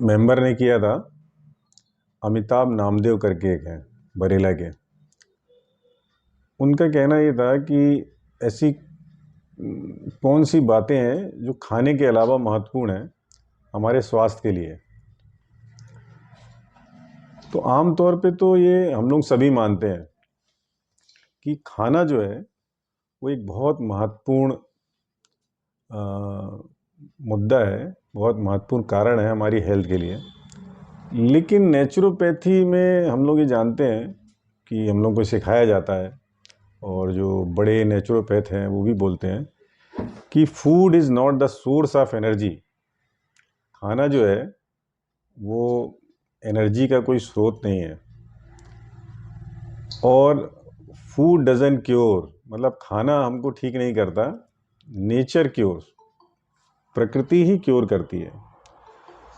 Member ने किया था। अमिताभ नामदेव करके एक हैं बरेला के। उनका कहना ये था कि ऐसी कौन सी बातें हैं जो खाने के अलावा महत्वपूर्ण हैं हमारे स्वास्थ्य के लिए। तो आम तौर पे तो ये हम लोग सभी मानते हैं कि खाना जो है वो एक बहुत महत्वपूर्ण मुद्दा है, बहुत महत्वपूर्ण कारण है हमारी हेल्थ के लिए। लेकिन नेचुरोपैथी में हम लोग ये जानते हैं कि हम लोग को सिखाया जाता है, और जो बड़े नेचुरोपैथ हैं वो भी बोलते हैं कि food is not the source of energy. खाना जो है वो एनर्जी का कोई स्रोत नहीं है। और फूड डजंट क्योर, मतलब खाना हमको ठीक नहीं करता, नेचर क्योर, प्रकृति ही क्योर करती है।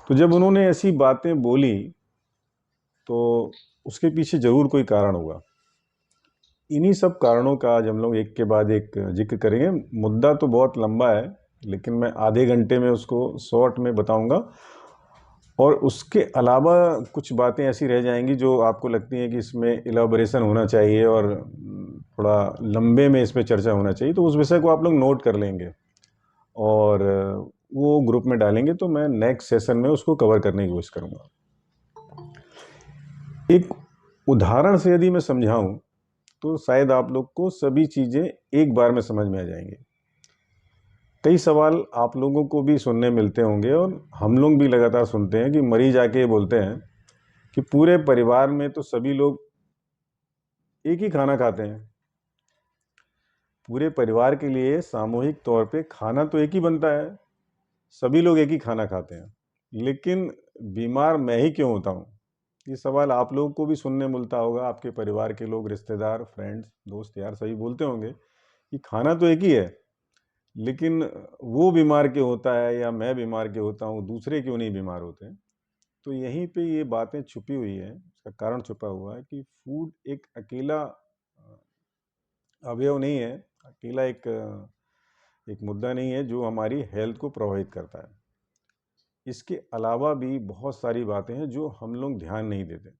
तो जब उन्होंने ऐसी बातें बोली तो उसके पीछे ज़रूर कोई कारण होगा। इन्हीं सब कारणों का आज हम लोग एक के बाद एक जिक्र करेंगे। मुद्दा तो बहुत लंबा है, लेकिन मैं आधे घंटे में उसको शॉर्ट में बताऊंगा। और उसके अलावा कुछ बातें ऐसी रह जाएंगी जो आपको लगती हैं कि इसमें इलाबोरेशन होना चाहिए और थोड़ा लंबे में इस पर चर्चा होना चाहिए, तो उस विषय को आप लोग नोट कर लेंगे और वो ग्रुप में डालेंगे, तो मैं नेक्स्ट सेशन में उसको कवर करने की कोशिश करूँगा। एक उदाहरण से यदि मैं समझाऊं तो शायद आप लोग को सभी चीज़ें एक बार में समझ में आ जाएंगी। कई सवाल आप लोगों को भी सुनने मिलते होंगे और हम लोग भी लगातार सुनते हैं कि मरीज आके बोलते हैं कि पूरे परिवार में तो सभी लोग एक ही खाना खाते हैं। पूरे परिवार के लिए सामूहिक तौर पे खाना तो एक ही बनता है, सभी लोग एक ही खाना खाते हैं, लेकिन बीमार मैं ही क्यों होता हूँ? ये सवाल आप लोगों को भी सुनने मिलता होगा। आपके परिवार के लोग, रिश्तेदार, फ्रेंड्स, दोस्त यार सभी बोलते होंगे कि खाना तो एक ही है, लेकिन वो बीमार क्यों होता है या मैं बीमार क्यों होता हूँ, दूसरे क्यों नहीं बीमार होते हैं। तो यहीं पे ये बातें छुपी हुई हैं, इसका कारण छुपा हुआ है कि फूड एक अकेला अवयव नहीं है, अकेला एक मुद्दा नहीं है जो हमारी हेल्थ को प्रभावित करता है। इसके अलावा भी बहुत सारी बातें हैं जो हम लोग ध्यान नहीं देते।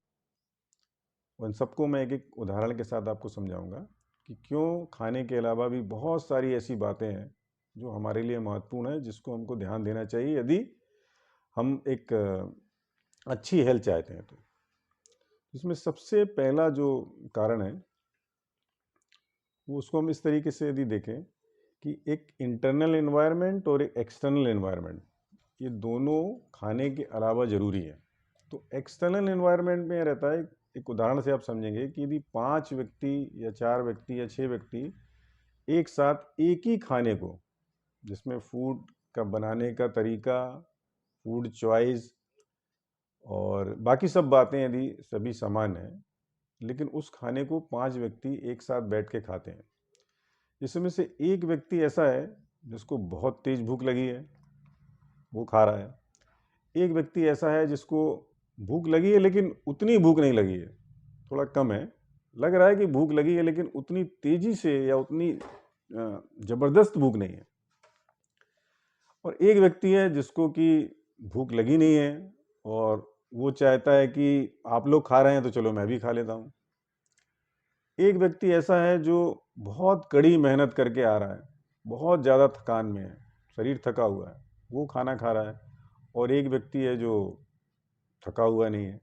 उन सबको मैं एक एक उदाहरण के साथ आपको समझाऊंगा कि क्यों खाने के अलावा भी बहुत सारी ऐसी बातें हैं जो हमारे लिए महत्वपूर्ण है, जिसको हमको ध्यान देना चाहिए यदि हम एक अच्छी हेल्थ चाहते हैं। तो इसमें सबसे पहला जो कारण है वो, उसको हम इस तरीके से यदि देखें कि एक इंटरनल एनवायरनमेंट और एक एक्सटर्नल एनवायरनमेंट, ये दोनों खाने के अलावा ज़रूरी है। तो एक्सटर्नल एनवायरनमेंट में रहता है, एक उदाहरण से आप समझेंगे कि यदि 5 व्यक्ति या 4 व्यक्ति या 6 व्यक्ति एक साथ एक ही खाने को, जिसमें फूड का बनाने का तरीका, फूड चॉइस और बाकी सब बातें यदि सभी समान हैं, लेकिन उस खाने को 5 व्यक्ति एक साथ बैठ के खाते हैं। इसमें से एक व्यक्ति ऐसा है जिसको बहुत तेज भूख लगी है, वो खा रहा है। एक व्यक्ति ऐसा है जिसको भूख लगी है लेकिन उतनी भूख नहीं लगी है, थोड़ा कम है। लग रहा है कि भूख लगी है लेकिन उतनी तेजी से या उतनी जबरदस्त भूख नहीं है। और एक व्यक्ति है जिसको कि भूख लगी नहीं है और वो चाहता है कि आप लोग खा रहे हैं तो चलो मैं भी खा लेता हूँ। एक व्यक्ति ऐसा है जो बहुत कड़ी मेहनत करके आ रहा है, बहुत ज़्यादा थकान में है, शरीर थका हुआ है, वो खाना खा रहा है। और एक व्यक्ति है जो थका हुआ नहीं है।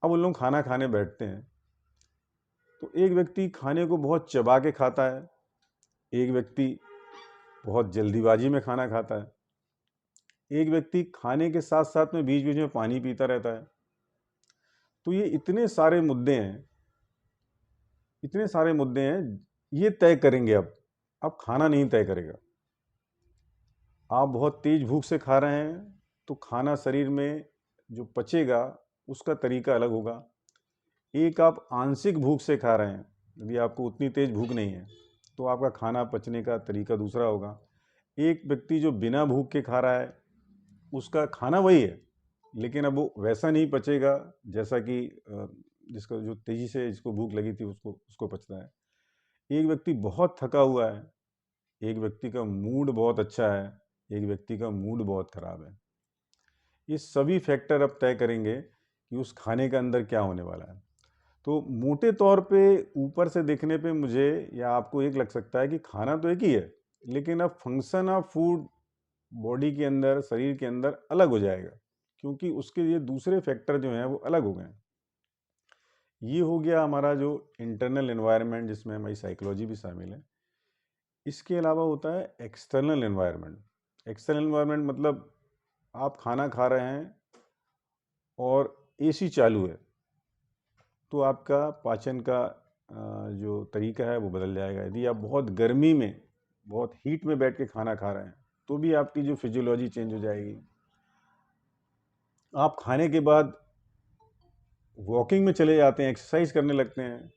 अब उन लोग खाना खाने बैठते हैं तो एक व्यक्ति खाने को बहुत चबा के खाता है, एक व्यक्ति बहुत जल्दीबाजी में खाना खाता है, एक व्यक्ति खाने के साथ साथ में बीच बीच में पानी पीता रहता है। तो ये इतने सारे मुद्दे हैं, इतने सारे मुद्दे हैं, ये तय करेंगे। अब खाना नहीं तय करेगा। आप बहुत तेज भूख से खा रहे हैं तो खाना शरीर में जो पचेगा उसका तरीका अलग होगा। एक आप आंशिक भूख से खा रहे हैं, यदि आपको उतनी तेज भूख नहीं है तो आपका खाना पचने का तरीका दूसरा होगा। एक व्यक्ति जो बिना भूख के खा रहा है, उसका खाना वही है लेकिन अब वो वैसा नहीं पचेगा जैसा कि जिसको जो तेजी से जिसको भूख लगी थी उसको उसको पचता है। एक व्यक्ति बहुत थका हुआ है, एक व्यक्ति का मूड बहुत अच्छा है, एक व्यक्ति का मूड बहुत खराब है। ये सभी फैक्टर अब तय करेंगे कि उस खाने के अंदर क्या होने वाला है। तो मोटे तौर पे ऊपर से देखने पे मुझे या आपको एक लग सकता है कि खाना तो एक ही है, लेकिन अब फंक्शन ऑफ फूड बॉडी के अंदर, शरीर के अंदर अलग हो जाएगा, क्योंकि उसके ये दूसरे फैक्टर जो हैं वो अलग हो गए हैं। ये हो गया हमारा जो इंटरनल एनवायरनमेंट, जिसमें हमारी साइकोलॉजी भी शामिल है। इसके अलावा होता है एक्सटर्नल एनवायरनमेंट। एक्सटर्नल एनवायरनमेंट मतलब आप खाना खा रहे हैं और एसी चालू है, तो आपका पाचन का जो तरीका है वो बदल जाएगा। यदि आप बहुत गर्मी में, बहुत हीट में बैठ के खाना खा रहे हैं, तो भी आपकी जो फिजियोलॉजी चेंज हो जाएगी। आप खाने के बाद वॉकिंग में चले जाते हैं, एक्सरसाइज करने लगते हैं,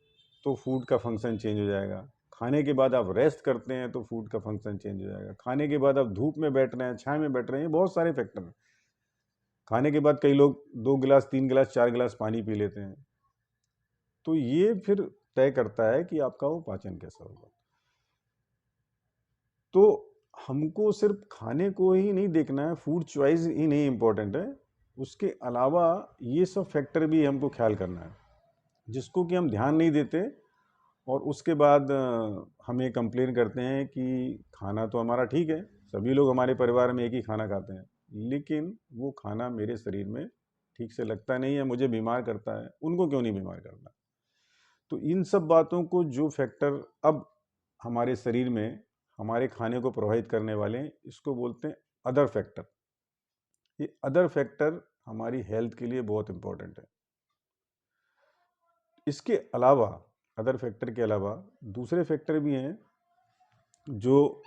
तो फूड का फंक्शन चेंज हो जाएगा। खाने के बाद आप रेस्ट करते हैं तो फूड का फंक्शन चेंज हो जाएगा। खाने के बाद आप धूप में बैठ रहे हैं, छाया में बैठ रहे हैं, बहुत सारे फैक्टर हैं। खाने के बाद कई लोग 2 गिलास, 3 गिलास, 4 गिलास पानी पी लेते हैं। तो ये फिर तय करता है कि आपका वो पाचन कैसा होगा। तो हमको सिर्फ खाने को ही नहीं देखना है, फूड चॉइस ही नहीं इम्पोर्टेंट है, उसके अलावा ये सब फैक्टर भी हमको ख्याल करना है, जिसको कि हम ध्यान नहीं देते। और उसके बाद हम ये कंप्लेन करते हैं कि खाना तो हमारा ठीक है, सभी लोग हमारे परिवार में एक ही खाना खाते हैं, लेकिन वो खाना मेरे शरीर में ठीक से लगता नहीं है, मुझे बीमार करता है। उनको क्यों नहीं बीमार करता? तो इन सब बातों को, जो फैक्टर अब हमारे शरीर में हमारे खाने को प्रभावित करने वाले हैं, इसको बोलते हैं अदर फैक्टर। ये अदर फैक्टर हमारी हेल्थ के लिए बहुत इंपॉर्टेंट है। इसके अलावा, अदर फैक्टर के अलावा दूसरे फैक्टर भी हैं जो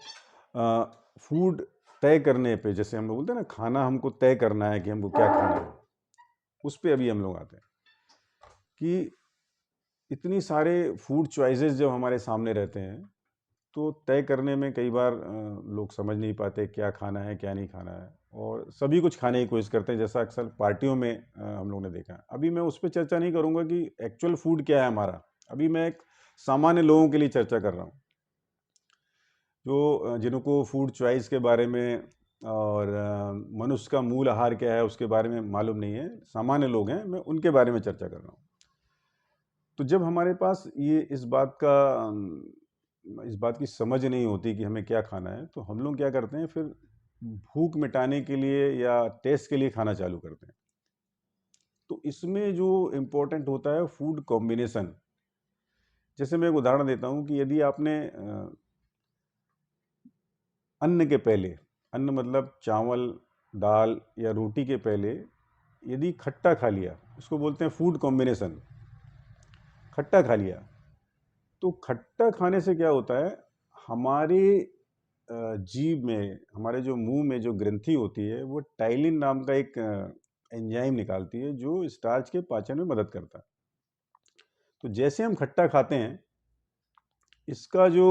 फूड तय करने पे, जैसे हम लोग बोलते हैं ना, खाना हमको तय करना है कि हमको क्या खाना है, उस पे अभी हम लोग आते हैं कि इतनी सारे फूड चॉइसेस जब हमारे सामने रहते हैं, तो तय करने में कई बार लोग समझ नहीं पाते क्या खाना है, क्या नहीं खाना है, और सभी कुछ खाने की कोशिश करते हैं, जैसा अक्सर पार्टियों में हम लोगों ने देखा है। अभी मैं उस पर चर्चा नहीं करूँगा कि एक्चुअल फूड क्या है हमारा, अभी मैं एक सामान्य लोगों के लिए चर्चा कर रहा हूँ, जो जिनको फूड चॉइस के बारे में और मनुष्य का मूल आहार क्या है उसके बारे में मालूम नहीं है, सामान्य लोग हैं, मैं उनके बारे में चर्चा कर रहा हूँ। तो जब हमारे पास ये इस बात की समझ नहीं होती कि हमें क्या खाना है, तो हम लोग क्या करते हैं, फिर भूख मिटाने के लिए या टेस्ट के लिए खाना चालू करते हैं। तो इसमें जो इम्पोर्टेंट होता है फूड कॉम्बिनेशन। जैसे मैं एक उदाहरण देता हूँ कि यदि आपने अन्न के पहले, अन्न मतलब चावल, दाल या रोटी के पहले यदि खट्टा खा लिया, उसको बोलते हैं फूड कॉम्बिनेशन, खट्टा खा लिया, तो खट्टा खाने से क्या होता है, हमारे जीभ में, हमारे जो मुंह में जो ग्रंथि होती है, वो टाइलिन नाम का एक एंजाइम निकालती है जो स्टार्च के पाचन में मदद करता है। तो जैसे हम खट्टा खाते हैं, इसका जो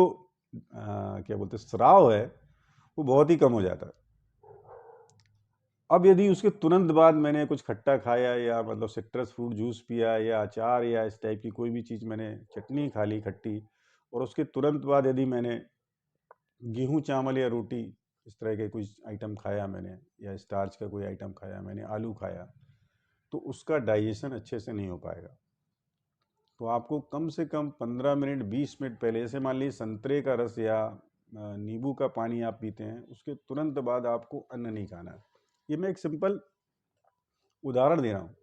क्या बोलते हैं, स्राव है, वो बहुत ही कम हो जाता है। अब यदि उसके तुरंत बाद मैंने कुछ खट्टा खाया, या मतलब सिट्रस फ्रूट जूस पिया, या अचार या इस टाइप की कोई भी चीज़, मैंने चटनी खा ली खट्टी, और उसके तुरंत बाद यदि मैंने गेहूँ, चावल या रोटी, इस तरह के कुछ आइटम खाया मैंने, या स्टार्च का कोई आइटम खाया मैंने, आलू खाया, तो उसका डाइजेशन अच्छे से नहीं हो पाएगा। तो आपको कम से कम 15 मिनट, 20 मिनट पहले, जैसे मान लीजिए संतरे का रस या नींबू का पानी आप पीते हैं, उसके तुरंत बाद आपको अन्न नहीं खाना है। ये मैं एक सिंपल उदाहरण दे रहा हूँ।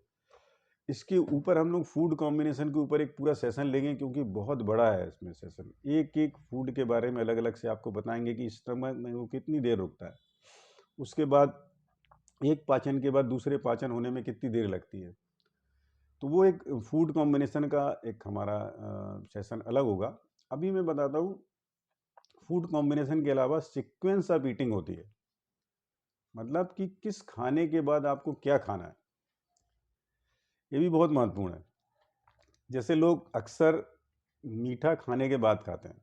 इसके ऊपर हम लोग फूड कॉम्बिनेशन के ऊपर एक पूरा सेशन लेंगे, क्योंकि बहुत बड़ा है इसमें सेशन। एक एक फूड के बारे में अलग अलग से आपको बताएंगे कि स्टमक में वो कितनी देर रुकता है, उसके बाद एक पाचन के बाद दूसरे पाचन होने में कितनी देर लगती है। तो वो एक फूड कॉम्बिनेशन का एक हमारा सेशन अलग होगा। अभी मैं बताता हूँ, फूड कॉम्बिनेशन के अलावा सीक्वेंस ऑफ ईटिंग होती है, मतलब कि किस खाने के बाद आपको क्या खाना है, ये भी बहुत महत्वपूर्ण है। जैसे लोग अक्सर मीठा खाने के बाद खाते हैं,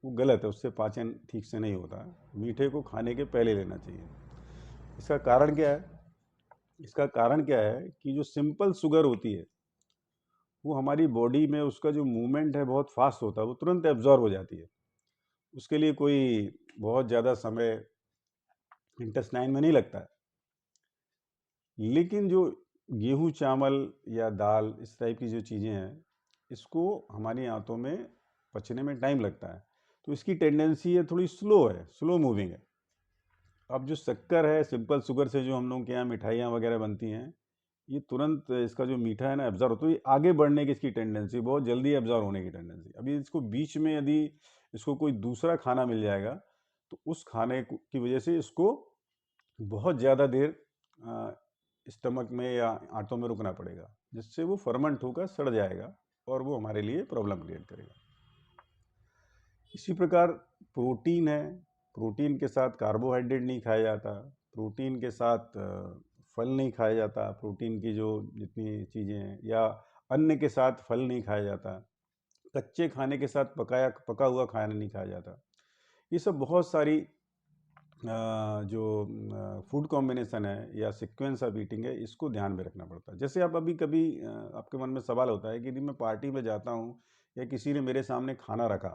वो गलत है, उससे पाचन ठीक से नहीं होता। मीठे को खाने के पहले लेना चाहिए। इसका कारण क्या है? इसका कारण क्या है कि जो सिंपल शुगर होती है, वो हमारी बॉडी में उसका जो मूवमेंट है बहुत फास्ट होता है, वो तुरंत एब्जॉर्ब हो जाती है। उसके लिए कोई बहुत ज़्यादा समय इंटेस्टाइन में नहीं लगता है। लेकिन जो गेहूँ चावल या दाल इस टाइप की जो चीज़ें हैं, इसको हमारी आंतों में पचने में टाइम लगता है, तो इसकी टेंडेंसी है थोड़ी स्लो है, स्लो मूविंग है। अब जो शक्कर है, सिंपल शुगर से जो हम लोग के यहाँ मिठाइयाँ वगैरह बनती हैं, ये तुरंत इसका जो मीठा है ना एब्जॉर्व होता है, ये आगे बढ़ने की इसकी टेंडेंसी, बहुत जल्दी एब्जॉर्व होने की टेंडेंसी। अभी इसको बीच में यदि इसको कोई दूसरा खाना मिल जाएगा, तो उस खाने की वजह से इसको बहुत ज़्यादा देर स्टमक में या आंतों में रुकना पड़ेगा, जिससे वो फर्मेंट होकर सड़ जाएगा और वो हमारे लिए प्रॉब्लम क्रिएट करेगा। इसी प्रकार प्रोटीन है, प्रोटीन के साथ कार्बोहाइड्रेट नहीं खाया जाता, प्रोटीन के साथ फल नहीं खाया जाता, प्रोटीन की जो जितनी चीज़ें हैं, या अन्न के साथ फल नहीं खाया जाता, कच्चे खाने के साथ पका हुआ खाना नहीं खाया जाता। ये सब बहुत सारी जो फूड कॉम्बिनेशन है या सीक्वेंस ऑफ ईटिंग है, इसको ध्यान में रखना पड़ता है। जैसे आप अभी कभी आपके मन में सवाल होता है कि यदि मैं पार्टी में जाता हूँ या किसी ने मेरे सामने खाना रखा,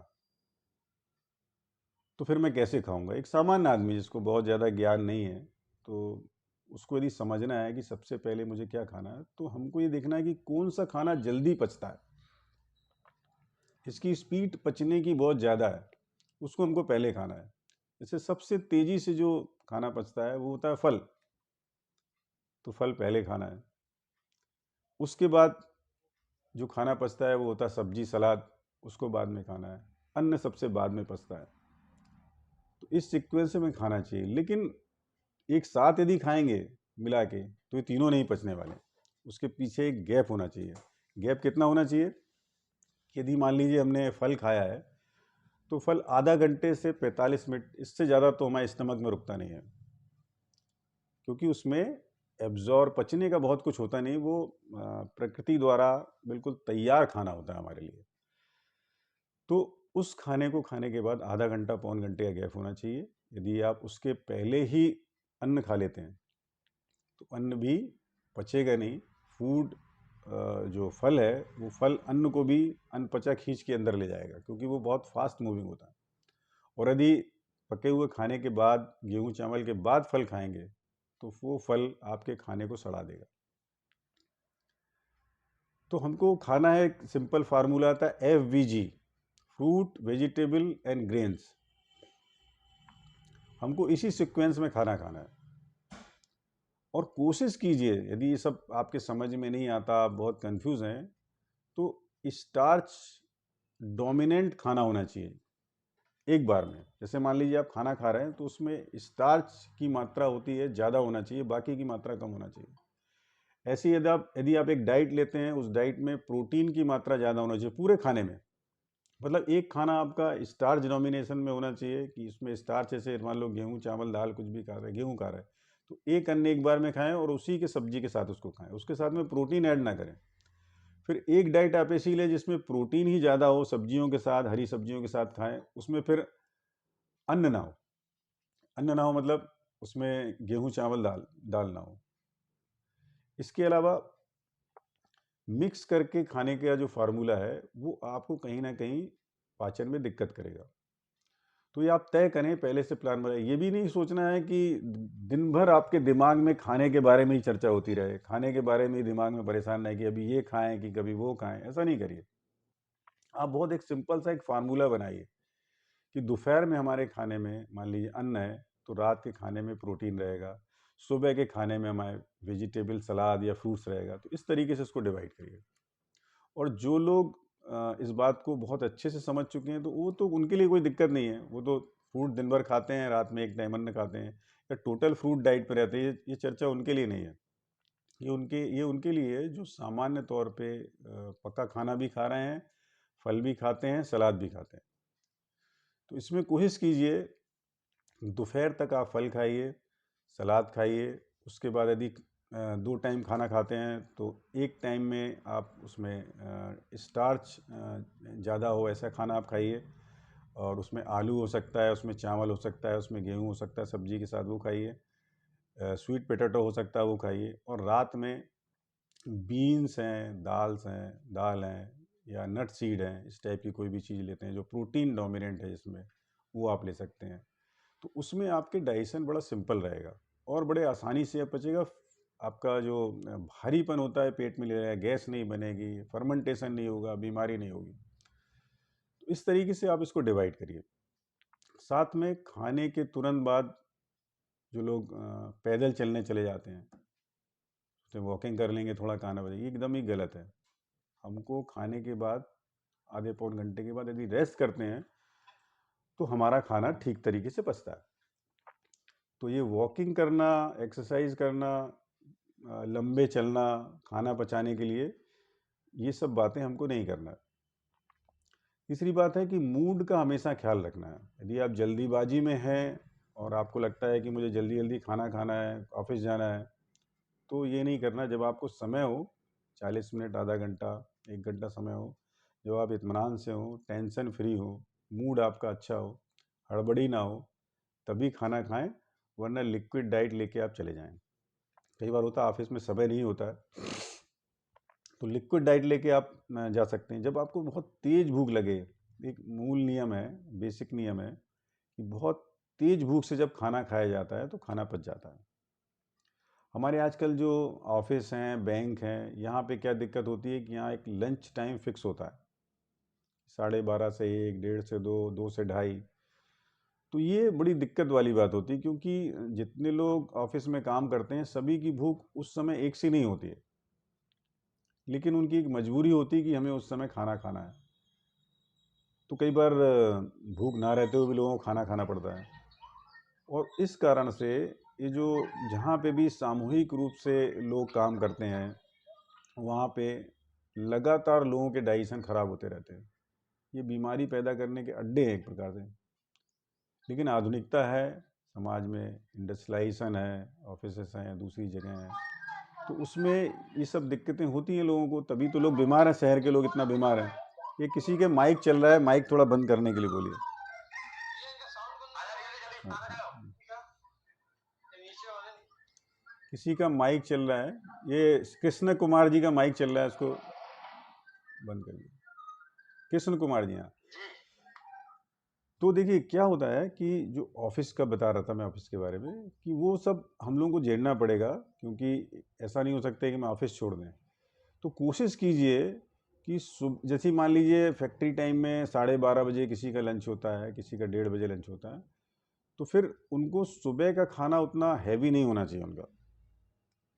तो फिर मैं कैसे खाऊंगा? एक सामान्य आदमी जिसको बहुत ज़्यादा ज्ञान नहीं है, तो उसको यदि समझना है कि सबसे पहले मुझे क्या खाना है, तो हमको ये देखना है कि कौन सा खाना जल्दी पचता है, इसकी स्पीड पचने की बहुत ज़्यादा है, उसको हमको पहले खाना है। जैसे सबसे तेज़ी से जो खाना पचता है वो होता है फल, तो फल पहले खाना है। उसके बाद जो खाना पचता है वो होता है सब्जी सलाद, उसको बाद में खाना है। अन्न सबसे बाद में पचता है। तो इस सीक्वेंस में खाना चाहिए, लेकिन एक साथ यदि खाएंगे मिला के, तो ये तीनों नहीं पचने वाले। उसके पीछे एक गैप होना चाहिए। गैप कितना होना चाहिए? यदि मान लीजिए हमने फल खाया है, तो फल आधा घंटे से 45 मिनट, इससे ज़्यादा तो हमारे स्टमक में रुकता नहीं है, क्योंकि उसमें एब्जॉर्ब पचने का बहुत कुछ होता नहीं, वो प्रकृति द्वारा बिल्कुल तैयार खाना होता है हमारे लिए। तो उस खाने को खाने के बाद आधा घंटा पौन घंटे का गैप होना चाहिए। यदि आप उसके पहले ही अन्न खा लेते हैं, तो अन्न भी पचेगा नहीं। फूड जो फल है, वो फल अन्न को भी अनपचा खींच के अंदर ले जाएगा, क्योंकि वो बहुत फास्ट मूविंग होता है। और यदि पके हुए खाने के बाद, गेहूँ चावल के बाद फल खाएंगे, तो वो फल आपके खाने को सड़ा देगा। तो हमको खाना है, एक सिंपल फार्मूला आता है FVG, fruit vegetable and grains. हमको इसी सीक्वेंस में खाना खाना है। और कोशिश कीजिए, यदि ये सब आपके समझ में नहीं आता, आप बहुत कंफ्यूज हैं, तो स्टार्च डोमिनेंट खाना होना चाहिए एक बार में। जैसे मान लीजिए आप खाना खा रहे हैं, तो उसमें स्टार्च की मात्रा होती है ज़्यादा होना चाहिए, बाकी की मात्रा कम होना चाहिए। ऐसे यदि आप एक डाइट लेते हैं, उस डाइट में प्रोटीन की मात्रा ज़्यादा होना चाहिए पूरे खाने में। मतलब एक खाना आपका स्टार्च डोमिनेशन में होना चाहिए, कि इसमें स्टार्च, जैसे मान लो गेहूँ चावल दाल कुछ भी खा रहे हैं, गेहूँ खा रहे हैं, तो एक अन्न एक बार में खाएं और उसी के सब्जी के साथ उसको खाएं, उसके साथ में प्रोटीन ऐड ना करें। फिर एक डाइट आप ऐसी लें जिसमें प्रोटीन ही ज़्यादा हो, सब्जियों के साथ, हरी सब्जियों के साथ खाएं, उसमें फिर अन्न ना हो। अन्न ना हो मतलब उसमें गेहूँ चावल दाल ना हो। इसके अलावा मिक्स करके खाने का जो फार्मूला है, वो आपको कहीं ना कहीं पाचन में दिक्कत करेगा। तो ये आप तय करें, पहले से प्लान बनाएं। ये भी नहीं सोचना है कि दिन भर आपके दिमाग में खाने के बारे में ही चर्चा होती रहे, खाने के बारे में ही दिमाग में परेशान रहे कि अभी ये खाएं कि कभी वो खाएं। ऐसा नहीं करिए। आप बहुत एक सिंपल सा एक फार्मूला बनाइए कि दोपहर में हमारे खाने में मान लीजिए अन्न है, तो रात के खाने में प्रोटीन रहेगा, सुबह के खाने में हमारे वेजिटेबल सलाद या फ्रूट्स रहेगा। तो इस तरीके से इसको डिवाइड करिए। और जो लोग इस बात को बहुत अच्छे से समझ चुके हैं, तो वो तो उनके लिए कोई दिक्कत नहीं है, वो तो फ्रूट दिन भर खाते हैं, रात में एक टाइम अन्न खाते हैं, या टोटल फ्रूट डाइट पर रहते हैं। ये चर्चा उनके लिए नहीं है। ये उनके लिए है जो सामान्य तौर पे पका खाना भी खा रहे हैं, फल भी खाते हैं, सलाद भी खाते हैं। तो इसमें कोशिश कीजिए दोपहर तक आप फल खाइए, सलाद खाइए। उसके बाद यदि 2 टाइम खाना खाते हैं, तो एक टाइम में आप उसमें स्टार्च ज़्यादा हो ऐसा खाना आप खाइए, और उसमें आलू हो सकता है, उसमें चावल हो सकता है, उसमें गेहूँ हो सकता है सब्जी के साथ, वो खाइए। स्वीट पोटैटो हो सकता है, वो खाइए। और रात में बीन्स हैं, दाल हैं, या नट सीड हैं, इस टाइप की कोई भी चीज़ लेते हैं जो प्रोटीन डोमिनेंट है जिसमें, वो आप ले सकते हैं। तो उसमें आपके डाइजेशन बड़ा सिंपल रहेगा और बड़े आसानी से पचेगा। आपका जो भारीपन होता है पेट में ले जाएगा, गैस नहीं बनेगी, फर्मेंटेशन नहीं होगा, बीमारी नहीं होगी। तो इस तरीके से आप इसको डिवाइड करिए। साथ में खाने के तुरंत बाद जो लोग पैदल चलने चले जाते हैं, तो वॉकिंग कर लेंगे, थोड़ा खाना बजेगा, ये एकदम ही गलत है। हमको खाने के बाद आधे पौन घंटे के बाद यदि रेस्ट करते हैं तो हमारा खाना ठीक तरीके से पचता है। तो ये वॉकिंग करना, एक्सरसाइज करना, लंबे चलना खाना पचाने के लिए, ये सब बातें हमको नहीं करना है। तीसरी बात है कि मूड का हमेशा ख्याल रखना है। यदि आप जल्दीबाजी में हैं और आपको लगता है कि मुझे जल्दी जल्दी खाना खाना है, ऑफिस जाना है, तो ये नहीं करना। जब आपको समय हो, 40 मिनट, आधा घंटा, 1 घंटा समय हो, जब आप इत्मीनान से हो, टेंशन फ्री हो, मूड आपका अच्छा हो, हड़बड़ी ना हो, तभी खाना खाएं, वरना लिक्विड डाइट लेके आप चले जाएं। कई बार होता है ऑफिस में समय नहीं होता है, तो लिक्विड डाइट लेके आप जा सकते हैं। जब आपको बहुत तेज भूख लगे, एक मूल नियम है, बेसिक नियम है कि बहुत तेज भूख से जब खाना खाया जाता है तो खाना पच जाता है। हमारे आजकल जो ऑफिस हैं, बैंक हैं, यहाँ पे क्या दिक्कत होती है कि यहाँ एक लंच टाइम फिक्स होता है, 12:30 से 1, 1:30 से 2, 2 से 2:30। तो ये बड़ी दिक्कत वाली बात होती है, क्योंकि जितने लोग ऑफिस में काम करते हैं सभी की भूख उस समय एक सी नहीं होती है, लेकिन उनकी एक मजबूरी होती है कि हमें उस समय खाना खाना है। तो कई बार भूख ना रहते हुए भी लोगों को खाना खाना पड़ता है। और इस कारण से ये जो जहाँ पे भी सामूहिक रूप से लोग काम करते हैं, वहाँ पे लगातार लोगों के डाइजेशन खराब होते रहते हैं। ये बीमारी पैदा करने के अड्डे हैं एक प्रकार से। लेकिन आधुनिकता है समाज में, इंडस्ट्रियलाइजेशन है, ऑफिसेस हैं, दूसरी जगह हैं, तो उसमें ये सब दिक्कतें होती हैं लोगों को, तभी तो लोग बीमार हैं। शहर के लोग इतना बीमार हैं। ये किसी के माइक चल रहा है, माइक थोड़ा बंद करने के लिए बोलिए। हाँ, हाँ। किसी का माइक चल रहा है, ये कृष्ण कुमार जी का माइक चल रहा है, इसको बंद करिए। कृष्ण कुमार जी, हाँ। तो देखिए क्या होता है कि जो ऑफिस का बता रहा था मैं, ऑफिस के बारे में, कि वो सब हम लोगों को झेलना पड़ेगा, क्योंकि ऐसा नहीं हो सकता कि मैं ऑफिस छोड़ दें। तो कोशिश कीजिए कि जैसे मान लीजिए फैक्ट्री टाइम में 12:30 बजे किसी का लंच होता है, किसी का 1:30 बजे लंच होता है, तो फिर उनको सुबह का खाना उतना हैवी नहीं होना चाहिए उनका,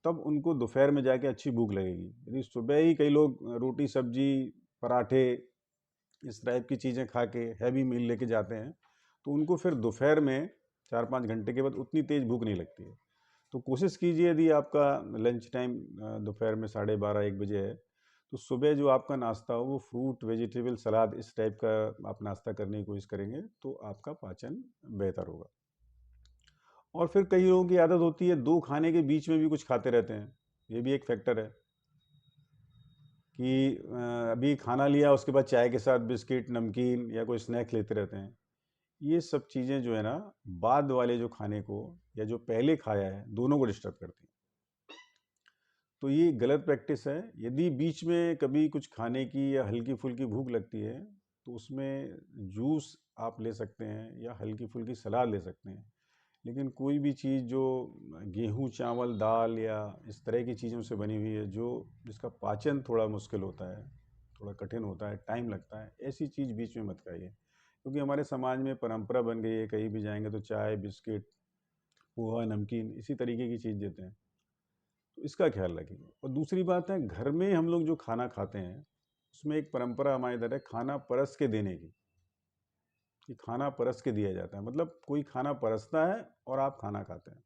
तब उनको दोपहर में जाके अच्छी भूख लगेगी। यदि सुबह ही कई लोग रोटी सब्जी पराठे इस टाइप की चीज़ें खा के हैवी मील लेके जाते हैं, तो उनको फिर दोपहर में 4-5 घंटे के बाद उतनी तेज़ भूख नहीं लगती है। तो कोशिश कीजिए, यदि आपका लंच टाइम दोपहर में 12:30-1 बजे है, तो सुबह जो आपका नाश्ता हो वो फ्रूट, वेजिटेबल, सलाद, इस टाइप का आप नाश्ता करने की कोशिश करेंगे तो आपका पाचन बेहतर होगा। और फिर कई लोगों की आदत होती है 2 खाने के बीच में भी कुछ खाते रहते हैं, ये भी एक फैक्टर है कि अभी खाना लिया, उसके बाद चाय के साथ बिस्किट, नमकीन या कोई स्नैक्स लेते रहते हैं। ये सब चीज़ें जो है ना, बाद वाले जो खाने को या जो पहले खाया है, दोनों को डिस्टर्ब करती हैं। तो ये गलत प्रैक्टिस है। यदि बीच में कभी कुछ खाने की या हल्की फुल्की भूख लगती है, तो उसमें जूस आप ले सकते हैं या हल्की फुल्की सलाद ले सकते हैं। लेकिन कोई भी चीज़ जो गेहूँ, चावल, दाल या इस तरह की चीज़ों से बनी हुई है, जो जिसका पाचन थोड़ा मुश्किल होता है, थोड़ा कठिन होता है, टाइम लगता है, ऐसी चीज़ बीच में मत खाइए। क्योंकि हमारे समाज में परंपरा बन गई है, कहीं भी जाएंगे तो चाय, बिस्किट, पोहा, नमकीन, इसी तरीके की चीज़ देते हैं। तो इसका ख्याल रखिए। और दूसरी बात है, घर में हम लोग जो खाना खाते हैं उसमें एक परंपरा हमारे इधर है खाना परस के देने की, कि खाना परस के दिया जाता है, मतलब कोई खाना परसता है और आप खाना खाते हैं।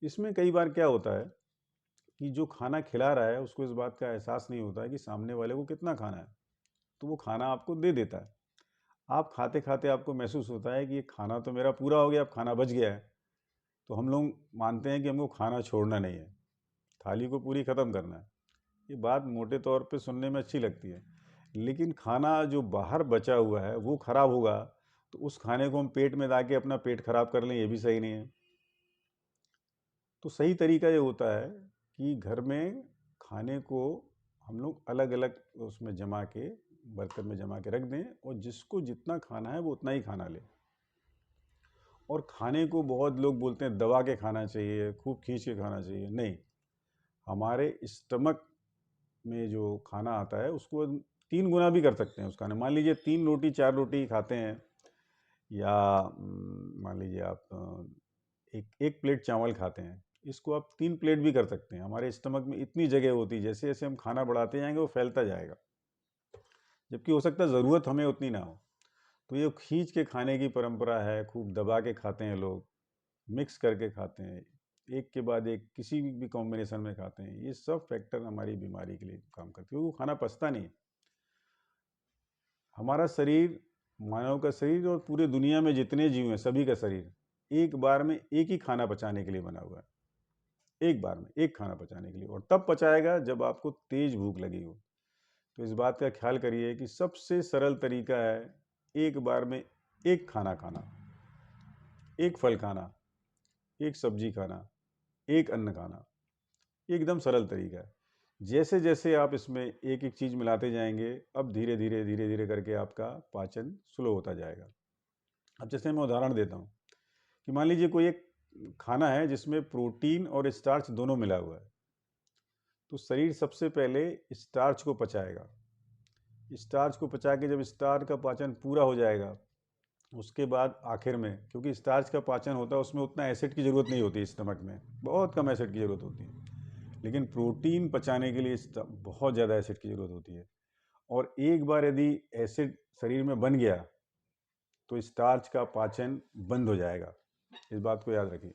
इसमें कई बार क्या होता है कि जो खाना खिला रहा है उसको इस बात का एहसास नहीं होता है कि सामने वाले को कितना खाना है, तो वो खाना आपको दे देता है। आप खाते खाते आपको महसूस होता है कि ये खाना तो मेरा पूरा हो गया, अब खाना बच गया है। तो हम लोग मानते हैं कि हमको खाना छोड़ना नहीं है, थाली को पूरी ख़त्म करना है। ये बात मोटे तौर पे सुनने में अच्छी लगती है, लेकिन खाना जो बाहर बचा हुआ है वो ख़राब होगा, तो उस खाने को हम पेट में ला के अपना पेट खराब कर लें, ये भी सही नहीं है। तो सही तरीका ये होता है कि घर में खाने को हम लोग अलग अलग उसमें जमा के, बर्तन में जमा के रख दें, और जिसको जितना खाना है वो उतना ही खाना ले। और खाने को बहुत लोग बोलते हैं दबा के खाना चाहिए, खूब खींच के खाना चाहिए, नहीं। हमारे स्टमक में जो खाना आता है उसको 3 गुना भी कर सकते हैं उस खाने। मान लीजिए 3 रोटी 4 रोटी खाते हैं, या मान लीजिए आप एक प्लेट चावल खाते हैं, इसको आप 3 प्लेट भी कर सकते हैं। हमारे स्टमक में इतनी जगह होती है, जैसे जैसे हम खाना बढ़ाते जाएंगे वो फैलता जाएगा, जबकि हो सकता है ज़रूरत हमें उतनी ना हो। तो ये खींच के खाने की परंपरा है, खूब दबा के खाते हैं लोग, मिक्स करके खाते हैं, एक के बाद एक किसी भी कॉम्बिनेशन में खाते हैं। ये सब फैक्टर हमारी बीमारी के लिए काम करते हैं, क्योंकि वो खाना पचता नहीं। हमारा शरीर, मानव का शरीर और पूरे दुनिया में जितने जीव हैं सभी का शरीर एक बार में एक ही खाना पचाने के लिए बना हुआ है। एक बार में एक खाना पचाने के लिए, और तब पचाएगा जब आपको तेज भूख लगी हो। तो इस बात का ख्याल करिए कि सबसे सरल तरीका है एक बार में एक खाना खाना, एक फल खाना, एक सब्जी खाना, एक अन्न खाना। एकदम सरल तरीका है। जैसे जैसे आप इसमें एक एक चीज़ मिलाते जाएंगे, अब धीरे धीरे धीरे धीरे करके आपका पाचन स्लो होता जाएगा। अब जैसे मैं उदाहरण देता हूँ कि मान लीजिए कोई एक खाना है जिसमें प्रोटीन और स्टार्च दोनों मिला हुआ है, तो शरीर सबसे पहले स्टार्च को पचाएगा। स्टार्च को पचा के जब स्टार्च का पाचन पूरा हो जाएगा, उसके बाद आखिर में, क्योंकि स्टार्च का पाचन होता है उसमें उतना एसिड की ज़रूरत नहीं होती, स्टमक में बहुत कम एसिड की ज़रूरत होती है, लेकिन प्रोटीन पचाने के लिए बहुत ज़्यादा एसिड की ज़रूरत होती है। और एक बार यदि एसिड शरीर में बन गया तो स्टार्च का पाचन बंद हो जाएगा, इस बात को याद रखिए।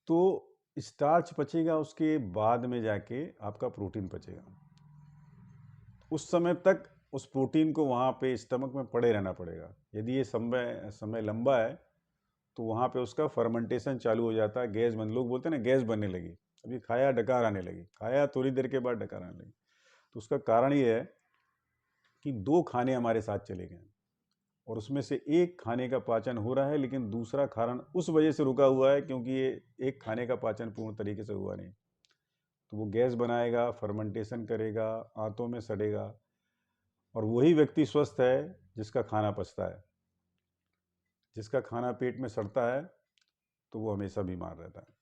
तो स्टार्च पचेगा, उसके बाद में जाके आपका प्रोटीन पचेगा। उस समय तक उस प्रोटीन को वहाँ पे स्टमक में पड़े रहना पड़ेगा। यदि ये समय लंबा है तो वहाँ पे उसका फर्मेंटेशन चालू हो जाता है, गैस बन, लोग बोलते हैं ना गैस बनने लगी, अभी खाया डकार आने लगी, खाया थोड़ी देर के बाद डकार आने लगी। तो उसका कारण ये है कि 2 खाने हमारे साथ चले गए और उसमें से एक खाने का पाचन हो रहा है, लेकिन दूसरा कारण उस वजह से रुका हुआ है क्योंकि ये एक खाने का पाचन पूर्ण तरीके से हुआ नहीं। तो वो गैस बनाएगा, फर्मेंटेशन करेगा, आंतों में सड़ेगा, और वही व्यक्ति स्वस्थ है जिसका खाना पचता है। जिसका खाना पेट में सड़ता है तो वो हमेशा बीमार रहता है।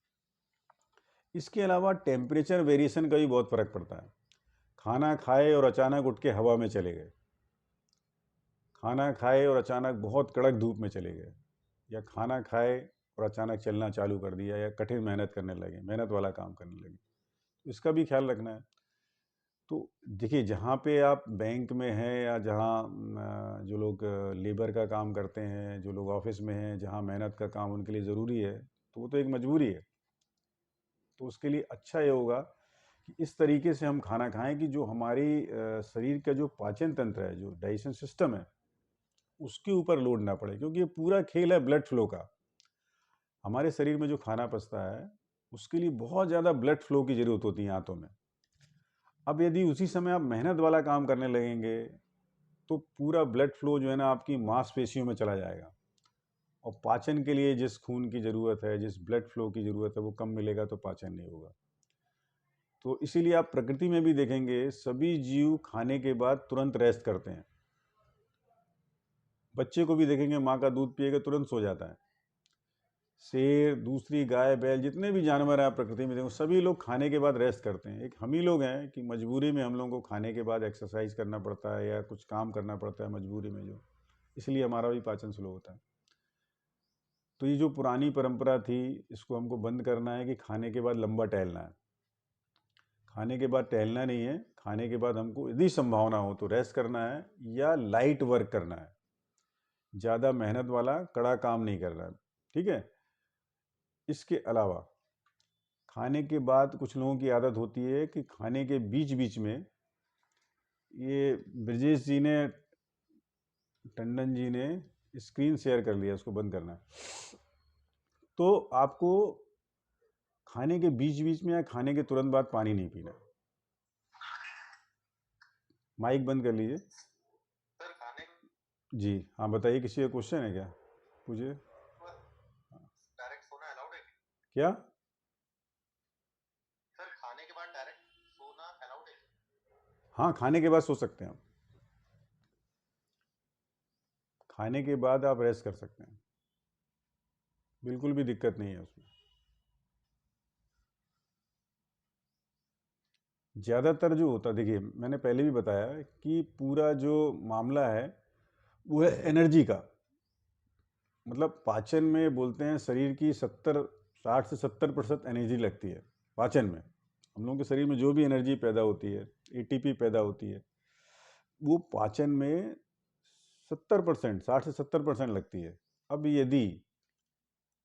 इसके अलावा टेम्परेचर वेरिएशन का भी बहुत फर्क पड़ता है। खाना खाए और अचानक उठ के हवा में चले गए, खाना खाए और अचानक बहुत कड़क धूप में चले गए, या खाना खाए और अचानक चलना चालू कर दिया, या कठिन मेहनत करने लगे, मेहनत वाला काम करने लगे, इसका भी ख्याल रखना है। तो देखिए, जहाँ पे आप बैंक में हैं या जहाँ जो लोग लेबर का काम करते हैं, जो लोग ऑफिस में हैं, जहाँ मेहनत का काम उनके लिए ज़रूरी है, तो वो तो एक मजबूरी है। तो उसके लिए अच्छा ये होगा कि इस तरीके से हम खाना खाएं कि जो हमारी शरीर का जो पाचन तंत्र है, जो डाइजेशन सिस्टम है, उसके ऊपर लोड ना पड़े, क्योंकि ये पूरा खेल है ब्लड फ्लो का। हमारे शरीर में जो खाना पचता है उसके लिए बहुत ज़्यादा ब्लड फ्लो की ज़रूरत होती है आंतों में। अब यदि उसी समय आप मेहनत वाला काम करने लगेंगे तो पूरा ब्लड फ्लो जो है ना आपकी मांसपेशियों में चला जाएगा, और पाचन के लिए जिस खून की ज़रूरत है, जिस ब्लड फ्लो की ज़रूरत है, वो कम मिलेगा तो पाचन नहीं होगा। तो इसीलिए आप प्रकृति में भी देखेंगे सभी जीव खाने के बाद तुरंत रेस्ट करते हैं। बच्चे को भी देखेंगे माँ का दूध पिएगा तुरंत सो जाता है। शेर, दूसरी गाय, बैल, जितने भी जानवर हैं प्रकृति में देखो, सभी लोग खाने के बाद रेस्ट करते हैं। एक हम ही लोग हैं कि मजबूरी में हम लोगों को खाने के बाद एक्सरसाइज करना पड़ता है या कुछ काम करना पड़ता है मजबूरी में, जो इसलिए हमारा भी पाचन स्लो होता है। तो ये जो पुरानी परंपरा थी, इसको हमको बंद करना है कि खाने के बाद लंबा टहलना है। खाने के बाद टहलना नहीं है, खाने के बाद हमको यदि संभावना हो तो रेस्ट करना है या लाइट वर्क करना है, ज़्यादा मेहनत वाला कड़ा काम नहीं करना है, ठीक है। इसके अलावा खाने के बाद कुछ लोगों की आदत होती है कि खाने के बीच बीच में, ये ब्रजेश जी ने, टंडन जी ने स्क्रीन शेयर कर लिया, उसको बंद करना है। तो आपको खाने के बीच बीच में या खाने के तुरंत बाद पानी नहीं पीना। माइक बंद कर लीजिए। सर खाने जी हाँ, बताइए, किसी का क्वेश्चन है क्या, पूछिए। डायरेक्ट सोना अलाउड है क्या? सर खाने के बाद डायरेक्ट सोना अलाउड है? हाँ, खाने के बाद सो सकते हैं आप, खाने के बाद आप रेस्ट कर सकते हैं, बिल्कुल भी दिक्कत नहीं है उसमें। ज़्यादातर जो होता, देखिए मैंने पहले भी बताया कि पूरा जो मामला है वो है एनर्जी का। मतलब पाचन में बोलते हैं शरीर की 60 से 70% एनर्जी लगती है पाचन में। हम लोगों के शरीर में जो भी एनर्जी पैदा होती है, एटीपी पैदा होती है, वो पाचन में 70%, 60 से 70% लगती है। अब यदि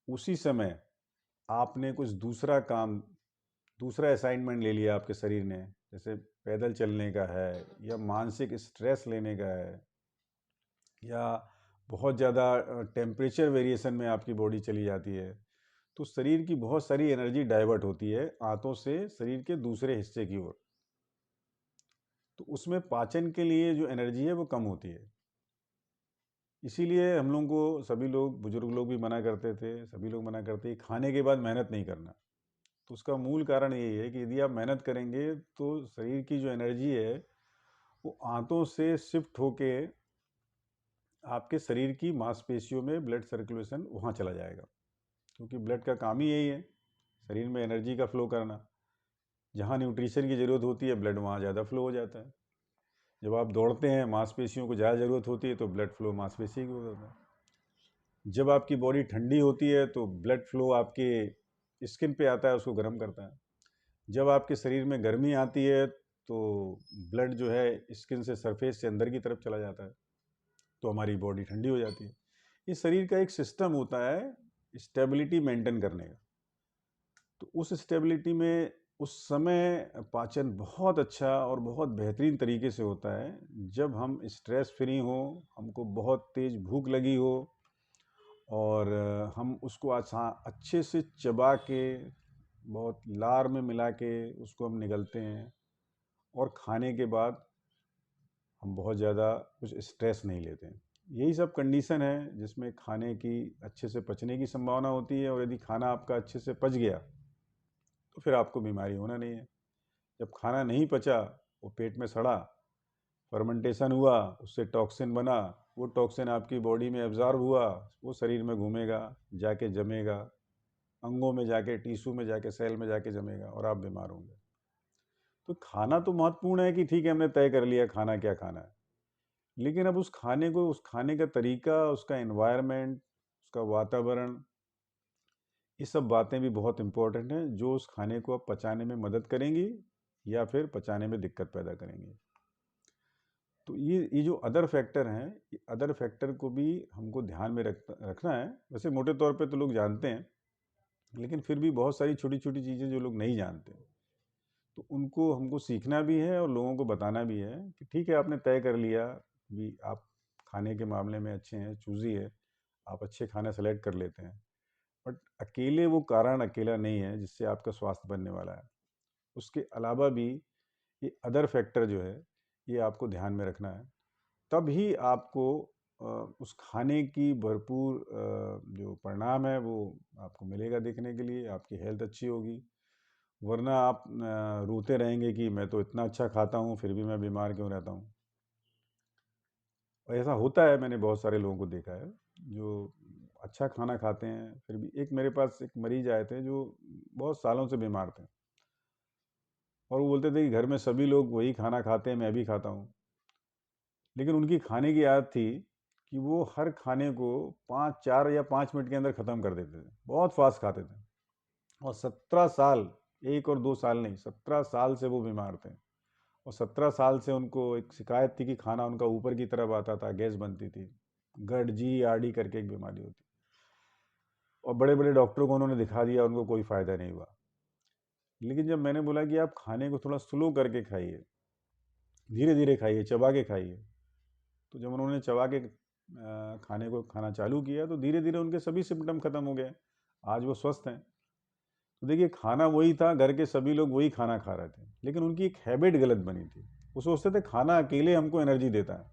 उसी समय आपने कुछ दूसरा काम, दूसरा असाइनमेंट ले लिया आपके शरीर ने, जैसे पैदल चलने का है, या मानसिक स्ट्रेस लेने का है, या बहुत ज़्यादा टेम्परेचर वेरिएशन में आपकी बॉडी चली जाती है, तो शरीर की बहुत सारी एनर्जी डाइवर्ट होती है आंतों से शरीर के दूसरे हिस्से की ओर। तो उसमें पाचन के लिए जो एनर्जी है वो कम होती है। इसीलिए हम लोगों को सभी लोग, बुजुर्ग लोग भी मना करते थे, सभी लोग मना करते हैं खाने के बाद मेहनत नहीं करना। तो उसका मूल कारण यही है कि यदि आप मेहनत करेंगे तो शरीर की जो एनर्जी है वो आंतों से शिफ्ट होके आपके शरीर की मांसपेशियों में ब्लड सर्कुलेशन वहाँ चला जाएगा, क्योंकि ब्लड का काम ही यही है, शरीर में एनर्जी का फ्लो करना। जहाँ न्यूट्रिशन की ज़रूरत होती है ब्लड वहाँ ज़्यादा फ्लो हो जाता है। जब आप दौड़ते हैं, मांसपेशियों को ज़्यादा ज़रूरत होती है तो ब्लड फ्लो मांसपेशी को होता है। जब आपकी बॉडी ठंडी होती है तो ब्लड फ्लो आपके स्किन पे आता है, उसको गर्म करता है। जब आपके शरीर में गर्मी आती है तो ब्लड जो है स्किन से, सरफेस से अंदर की तरफ चला जाता है, तो हमारी बॉडी ठंडी हो जाती है। ये शरीर का एक सिस्टम होता है स्टेबिलिटी मेंटेन करने का। तो उस स्टेबिलिटी में उस समय पाचन बहुत अच्छा और बहुत बेहतरीन तरीके से होता है जब हम स्ट्रेस फ्री हो, हमको बहुत तेज़ भूख लगी हो, और हम उसको अच्छे से चबा के, बहुत लार में मिला के उसको हम निगलते हैं, और खाने के बाद हम बहुत ज़्यादा कुछ स्ट्रेस नहीं लेते हैं। यही सब कंडीशन है जिसमें खाने की अच्छे से पचने की संभावना होती है, और यदि खाना आपका अच्छे से पच गया तो फिर आपको बीमारी होना नहीं है। जब खाना नहीं पचा, वो पेट में सड़ा, फर्मेंटेशन हुआ, उससे टॉक्सिन बना, वो टॉक्सिन आपकी बॉडी में एब्जॉर्ब हुआ, वो शरीर में घूमेगा, जाके जमेगा, अंगों में जाके, टिश्यू में जाके, सेल में जाके जमेगा, और आप बीमार होंगे। तो खाना तो महत्वपूर्ण है कि ठीक है हमने तय कर लिया खाना क्या खाना है, लेकिन अब उस खाने को, उस खाने का तरीका, उसका एनवायरनमेंट, उसका वातावरण, ये सब बातें भी बहुत इम्पोर्टेंट हैं जो उस खाने को अब पचाने में मदद करेंगी या फिर पचाने में दिक्कत पैदा करेंगी। तो ये जो अदर फैक्टर हैं, ये अदर फैक्टर को भी हमको ध्यान में रखना है। वैसे मोटे तौर पे तो लोग जानते हैं, लेकिन फिर भी बहुत सारी छोटी छोटी चीज़ें जो लोग नहीं जानते, तो उनको हमको सीखना भी है और लोगों को बताना भी है कि ठीक है आपने तय कर लिया भी, आप खाने के मामले में अच्छे हैं, चूज़ी है, आप अच्छे खाना सेलेक्ट कर लेते हैं, बट अकेले वो कारण अकेला नहीं है जिससे आपका स्वास्थ्य बनने वाला है। उसके अलावा भी ये अदर फैक्टर जो है, ये आपको ध्यान में रखना है, तब ही आपको उस खाने की भरपूर जो परिणाम है वो आपको मिलेगा देखने के लिए, आपकी हेल्थ अच्छी होगी। वरना आप रोते रहेंगे कि मैं तो इतना अच्छा खाता हूँ फिर भी मैं बीमार क्यों रहता हूँ। और ऐसा होता है, मैंने बहुत सारे लोगों को देखा है जो अच्छा खाना खाते हैं फिर भी। एक मेरे पास एक मरीज आए थे जो बहुत सालों से बीमार थे, और वो बोलते थे कि घर में सभी लोग वही खाना खाते हैं, मैं भी खाता हूँ। लेकिन उनकी खाने की आदत थी कि वो हर खाने को 4 या 5 मिनट के अंदर ख़त्म कर देते थे, बहुत फास्ट खाते थे। और 17 साल, 1 और 2 साल नहीं, 17 साल से वो बीमार थे। और 17 साल से उनको एक शिकायत थी कि खाना उनका ऊपर की तरफ आता था, गैस बनती थी, गट जी आर डी करके एक बीमारी होती। और बड़े बड़े डॉक्टरों को उन्होंने दिखा दिया, उनको कोई फ़ायदा नहीं हुआ। लेकिन जब मैंने बोला कि आप खाने को थोड़ा स्लो करके खाइए, धीरे धीरे खाइए, चबा के खाइए, तो जब उन्होंने चबा के खाने को खाना चालू किया तो धीरे धीरे उनके सभी सिम्टम ख़त्म हो गए। आज वो स्वस्थ हैं। तो देखिए खाना वही था, घर के सभी लोग वही खाना खा रहे थे, लेकिन उनकी एक हैबिट गलत बनी थी। वो सोचते थे खाना अकेले हमको एनर्जी देता है।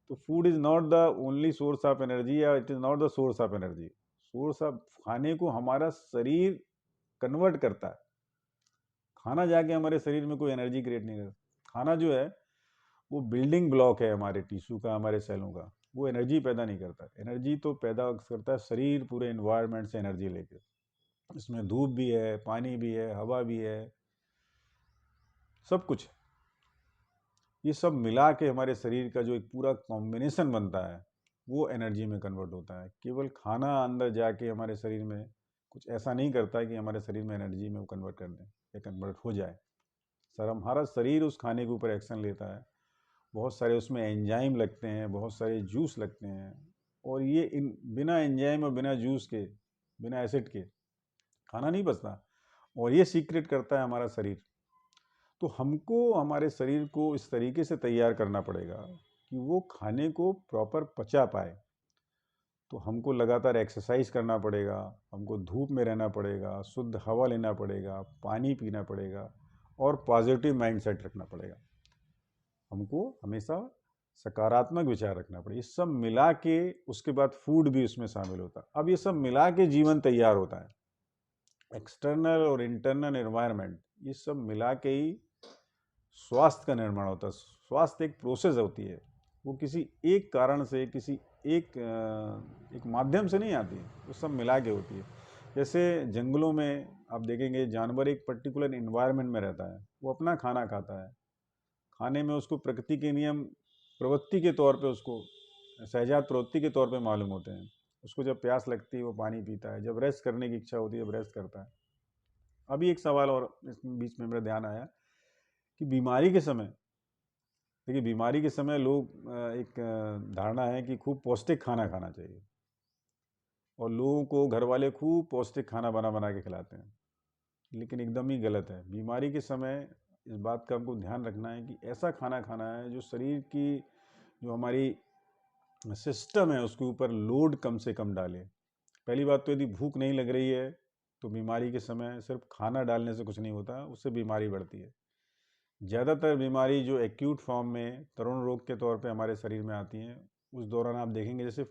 तो food is not the only source of energy, या it is not the source of energy. Source of, खाने को हमारा शरीर कन्वर्ट करता है। खाना जाके हमारे शरीर में कोई एनर्जी क्रिएट नहीं करता। खाना जो है वो बिल्डिंग ब्लॉक है हमारे टिश्यू का, हमारे सेलों का। वो एनर्जी पैदा नहीं करता। एनर्जी तो पैदा करता है शरीर पूरे इन्वायरमेंट से एनर्जी लेके। इसमें धूप भी है, पानी भी है, हवा भी है, सब कुछ। ये सब मिला के हमारे शरीर का जो एक पूरा कॉम्बिनेशन बनता है वो एनर्जी में कन्वर्ट होता है। केवल खाना अंदर जाके हमारे शरीर में कुछ ऐसा नहीं करता है कि हमारे शरीर में एनर्जी में वो कन्वर्ट कर दें या कन्वर्ट हो जाए। सर हमारा शरीर उस खाने के ऊपर एक्शन लेता है, बहुत सारे उसमें एंजाइम लगते हैं, बहुत सारे जूस लगते हैं, और ये इन बिना एंजाइम और बिना जूस के, बिना एसिड के खाना नहीं पचता, और ये सीक्रेट करता है हमारा शरीर। तो हमको हमारे शरीर को इस तरीके से तैयार करना पड़ेगा कि वो खाने को प्रॉपर पचा पाए। तो हमको लगातार एक्सरसाइज करना पड़ेगा, हमको धूप में रहना पड़ेगा, शुद्ध हवा लेना पड़ेगा, पानी पीना पड़ेगा, और पॉजिटिव माइंडसेट रखना पड़ेगा। हमको हमेशा सकारात्मक विचार रखना पड़ेगा। ये सब मिला के उसके बाद फूड भी उसमें शामिल होता है। अब ये सब मिला के जीवन तैयार होता है। एक्सटर्नल और इंटरनल एनवायरनमेंट, ये सब मिला के ही स्वास्थ्य का निर्माण होता है। स्वास्थ्य एक प्रोसेस होती है, वो किसी एक कारण से, किसी एक माध्यम से नहीं आती है, वो सब मिला के होती है। जैसे जंगलों में आप देखेंगे जानवर एक पर्टिकुलर इन्वायरमेंट में रहता है, वो अपना खाना खाता है, खाने में उसको प्रकृति के नियम प्रवृत्ति के तौर पे, उसको सहजात प्रवृत्ति के तौर पे मालूम होते हैं। उसको जब प्यास लगती है वो पानी पीता है, जब रेस्ट करने की इच्छा होती है जब रेस्ट करता है। अभी एक सवाल और इस बीच में मेरा ध्यान आया कि बीमारी के समय, देखिए बीमारी के समय लोग एक धारणा है कि खूब पौष्टिक खाना खाना चाहिए, और लोगों को घर वाले खूब पौष्टिक खाना बना बना के खिलाते हैं, लेकिन एकदम ही गलत है। बीमारी के समय इस बात का हमको ध्यान रखना है कि ऐसा खाना खाना है जो शरीर की, जो हमारी सिस्टम है उसके ऊपर लोड कम से कम डाले। पहली बात तो यदि भूख नहीं लग रही है तो बीमारी के समय सिर्फ खाना डालने से कुछ नहीं होता, उससे बीमारी बढ़ती है। ज़्यादातर बीमारी जो एक्यूट फॉर्म में तरुण रोग के तौर पे हमारे शरीर में आती हैं, उस दौरान आप देखेंगे जैसे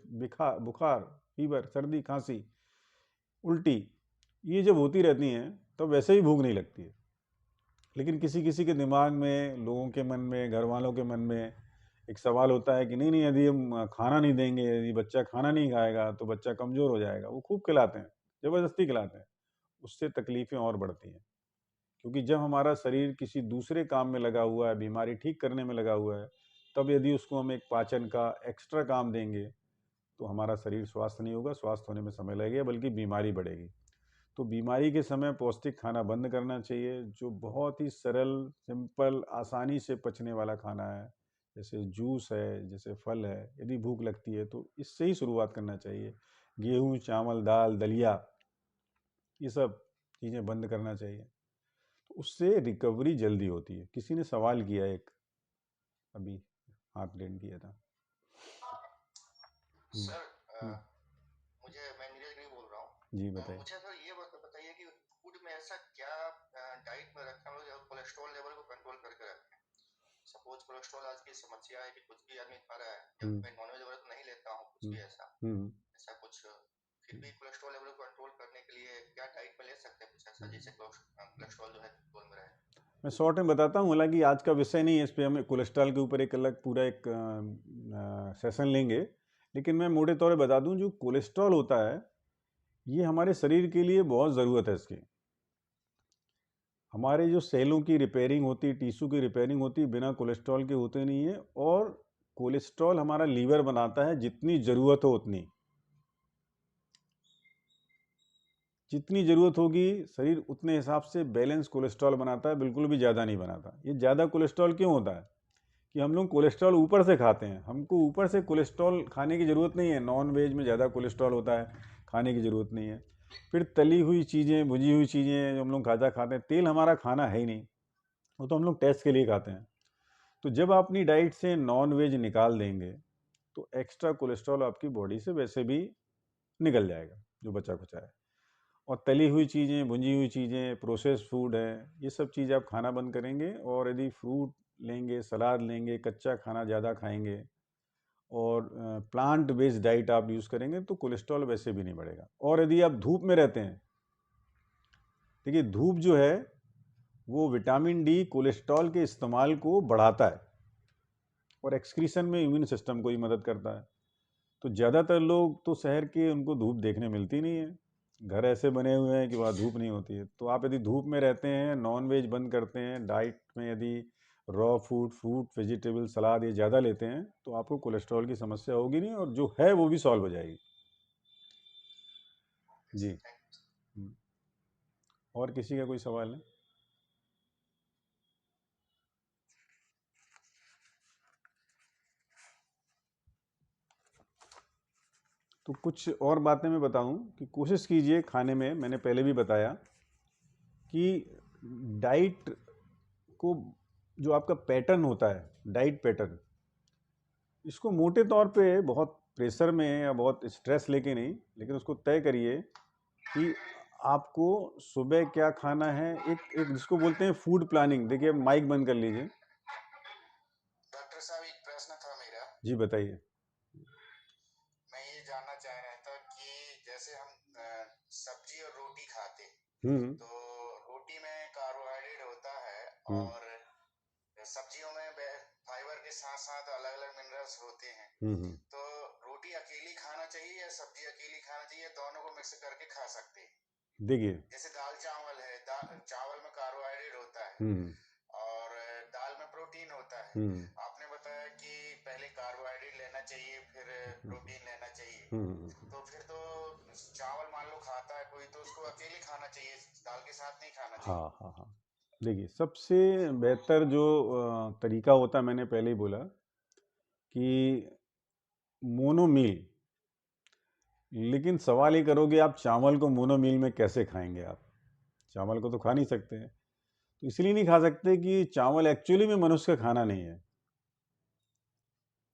बुखार, फीवर, सर्दी, खांसी, उल्टी, ये जब होती रहती हैं तब वैसे ही भूख नहीं लगती है। लेकिन किसी किसी के दिमाग में, लोगों के मन में, घर वालों के मन में एक सवाल होता है कि नहीं नहीं, यदि हम खाना नहीं देंगे, यदि बच्चा खाना नहीं खाएगा तो बच्चा कमज़ोर हो जाएगा। वो खूब खिलाते हैं, ज़बरदस्ती खिलाते हैं, उससे तकलीफ़ें और बढ़ती हैं। क्योंकि जब हमारा शरीर किसी दूसरे काम में लगा हुआ है, बीमारी ठीक करने में लगा हुआ है, तब यदि उसको हम एक पाचन का एक्स्ट्रा काम देंगे तो हमारा शरीर स्वस्थ नहीं होगा, स्वस्थ होने में समय लगेगा, बल्कि बीमारी बढ़ेगी। तो बीमारी के समय पौष्टिक खाना बंद करना चाहिए, जो बहुत ही सरल, सिंपल, आसानी से पचने वाला खाना है, जैसे जूस है, जैसे फल है। यदि भूख लगती है तो इससे ही शुरुआत करना चाहिए। गेहूँ, चावल, दाल, दलिया, ये सब चीज़ें बंद करना चाहिए, तो उससे रिकवरी जल्दी होती है। किसी ने सवाल किया एक, अभी हाथ रेन किया था। सर मैं नीरज नहीं बोल रहा हूँ जी बताइए। मुझे सर ये बताइए कि फूड में ऐसा क्या डाइट में रखना है जो कोलेस्ट्रॉल लेवल को कंट्रोल करके रखे। सपोज कोलेस्ट्रॉल आज की समस्या है कि कुछ भी आदमी खा रहा है, जब मैं नॉनवेज वगैरह तो नहीं लेता हूँ, कुछ भी ऐसा ऐसा कुछ, फिर भी कोलेस्ट्रॉल लेवल को कंट्रोल करने के लिए क्या डाइट में ले सकते हैं कुछ ऐसा जिससे कोलेस्ट्रॉल जो है कंट्रोल में रहे। मैं शॉर्ट में बताता हूँ, हालांकि आज का विषय नहीं है, इस पर हम कोलेस्ट्रॉल के ऊपर एक अलग पूरा एक सेशन लेंगे, लेकिन मैं मोटे तौर पे बता दूं, जो कोलेस्ट्रॉल होता है ये हमारे शरीर के लिए बहुत ज़रूरत है इसकी। हमारे जो सेलों की रिपेयरिंग होती है, टिश्यू की रिपेयरिंग होती है, बिना कोलेस्ट्रॉल के होते नहीं है। और कोलेस्ट्रॉल हमारा लीवर बनाता है, जितनी ज़रूरत हो उतनी, जितनी ज़रूरत होगी शरीर उतने हिसाब से बैलेंस कोलेस्ट्रॉल बनाता है, बिल्कुल भी ज़्यादा नहीं बनाता। ये ज़्यादा कोलेस्ट्रॉल क्यों होता है कि हम लोग कोलेस्ट्रॉल ऊपर से खाते हैं, हमको ऊपर से कोलेस्ट्रॉल खाने की ज़रूरत नहीं है। नॉन वेज में ज़्यादा कोलेस्ट्रॉल होता है, खाने की ज़रूरत नहीं है। फिर तली हुई चीज़ें, भुजी हुई चीज़ें जो हम लोग खाते हैं, तेल हमारा खाना है ही नहीं, वो तो हम लोग टेस्ट के लिए खाते हैं। तो जब आप अपनी डाइट से नॉन वेज निकाल देंगे तो एक्स्ट्रा कोलेस्ट्रॉल आपकी बॉडी से वैसे भी निकल जाएगा, जो बचा खुचा है। और तली हुई चीज़ें, भुंजी हुई चीज़ें, प्रोसेस्ड फूड है, ये सब चीज़ आप खाना बंद करेंगे, और यदि फ्रूट लेंगे, सलाद लेंगे, कच्चा खाना ज़्यादा खाएंगे, और प्लांट बेस्ड डाइट आप यूज़ करेंगे तो कोलेस्ट्रॉल वैसे भी नहीं बढ़ेगा। और यदि आप धूप में रहते हैं, देखिए धूप जो है वो विटामिन डी कोलेस्ट्रॉल के इस्तेमाल को बढ़ाता है, और एक्सक्रीशन में इम्यून सिस्टम को ही मदद करता है। तो ज़्यादातर लोग तो शहर के, उनको धूप देखने मिलती नहीं है, घर ऐसे बने हुए हैं कि वहाँ धूप नहीं होती है। तो आप यदि धूप में रहते हैं, नॉन वेज बंद करते हैं, डाइट में यदि रॉ फूड, फ्रूट, वेजिटेबल, सलाद ये ज़्यादा लेते हैं तो आपको कोलेस्ट्रॉल की समस्या होगी नहीं, और जो है वो भी सॉल्व हो जाएगी। जी। और किसी का कोई सवाल है? तो कुछ और बातें मैं बताऊं कि कोशिश कीजिए खाने में, मैंने पहले भी बताया कि डाइट को, जो आपका पैटर्न होता है, डाइट पैटर्न, इसको मोटे तौर पे बहुत प्रेशर में या बहुत स्ट्रेस लेके नहीं, लेकिन उसको तय करिए कि आपको सुबह क्या खाना है। एक जिसको बोलते हैं फूड प्लानिंग। देखिए, माइक बंद कर लीजिए। डॉक्टर साहब, एक प्रश्न था मेरा। जी बताइए। मैं ये जानना चाह रहा था कि जैसे हम सब्जी और रोटी खाते, तो रोटी में कार्बोहाइड्रेट होता है और सब्जियों में फाइबर के साथ साथ अलग अलग मिनरल्स होते हैं। तो रोटी अकेली खाना चाहिए या सब्जी अकेली खाना चाहिए, दोनों को मिक्स करके खा सकते हैं? देखिए, जैसे दाल चावल है, चावल में कार्बोहाइड्रेट होता है और दाल में प्रोटीन होता है। आपने बताया कि पहले कार्बोहाइड्रेट लेना चाहिए फिर प्रोटीन लेना चाहिए। तो फिर तो चावल मान लो खाता है कोई, तो उसको अकेले खाना चाहिए, दाल के साथ नहीं खाना चाहिए? हाँ हाँ हाँ। देखिए, सबसे बेहतर जो तरीका होता है, मैंने पहले ही बोला कि मोनो मील। लेकिन सवाल ये करोगे आप चावल को मोनो मील में कैसे खाएंगे? आप चावल को तो खा नहीं सकते हैं। तो इसलिए नहीं खा सकते कि चावल एक्चुअली में मनुष्य का खाना नहीं है,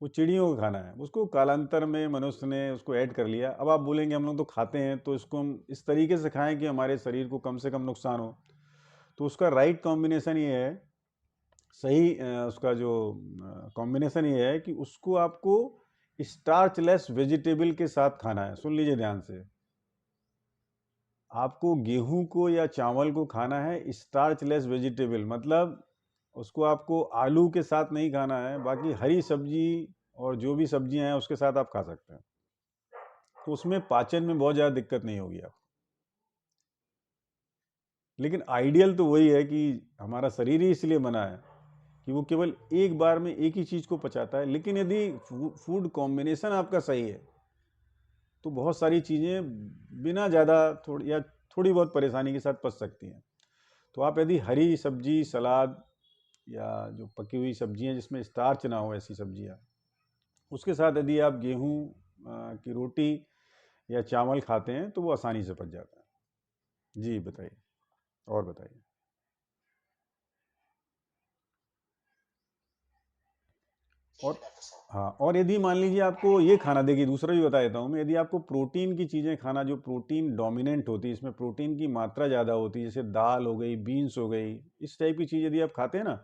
वो चिड़ियों का खाना है। उसको कालांतर में मनुष्य ने उसको ऐड कर लिया। अब आप बोलेंगे हम लोग तो खाते हैं, तो इसको हम इस तरीके से खाएं कि हमारे शरीर को कम से कम नुकसान हो। तो उसका राइट कॉम्बिनेशन ये है, सही उसका जो कॉम्बिनेशन ये है कि उसको आपको स्टार्चलेस वेजिटेबल के साथ खाना है। सुन लीजिए ध्यान से, आपको गेहूं को या चावल को खाना है स्टार्चलेस वेजिटेबल, मतलब उसको आपको आलू के साथ नहीं खाना है, बाकी हरी सब्जी और जो भी सब्जियां हैं उसके साथ आप खा सकते हैं। तो उसमें पाचन में बहुत ज़्यादा दिक्कत नहीं होगी आपको। लेकिन आइडियल तो वही है कि हमारा शरीर ही इसलिए बना है कि वो केवल एक बार में एक ही चीज़ को पचाता है। लेकिन यदि फूड कॉम्बिनेशन आपका सही है तो बहुत सारी चीज़ें बिना ज़्यादा थोड़ी बहुत परेशानी के साथ पच सकती हैं। तो आप यदि हरी सब्जी, सलाद या जो पकी हुई सब्जियां जिसमें स्टार्च ना हो, ऐसी सब्जियां, उसके साथ यदि आप गेहूं की रोटी या चावल खाते हैं तो वो आसानी से पच जाता है। जी बताइए, और बताइए। और हाँ, और यदि मान लीजिए आपको ये खाना, देखिए दूसरा भी बता देता हूँ मैं, यदि आपको प्रोटीन की चीज़ें खाना, जो प्रोटीन डोमिनेंट होती है, इसमें प्रोटीन की मात्रा ज़्यादा होती है, जैसे दाल हो गई, बीन्स हो गई, इस टाइप की चीज़ यदि आप खाते हैं ना,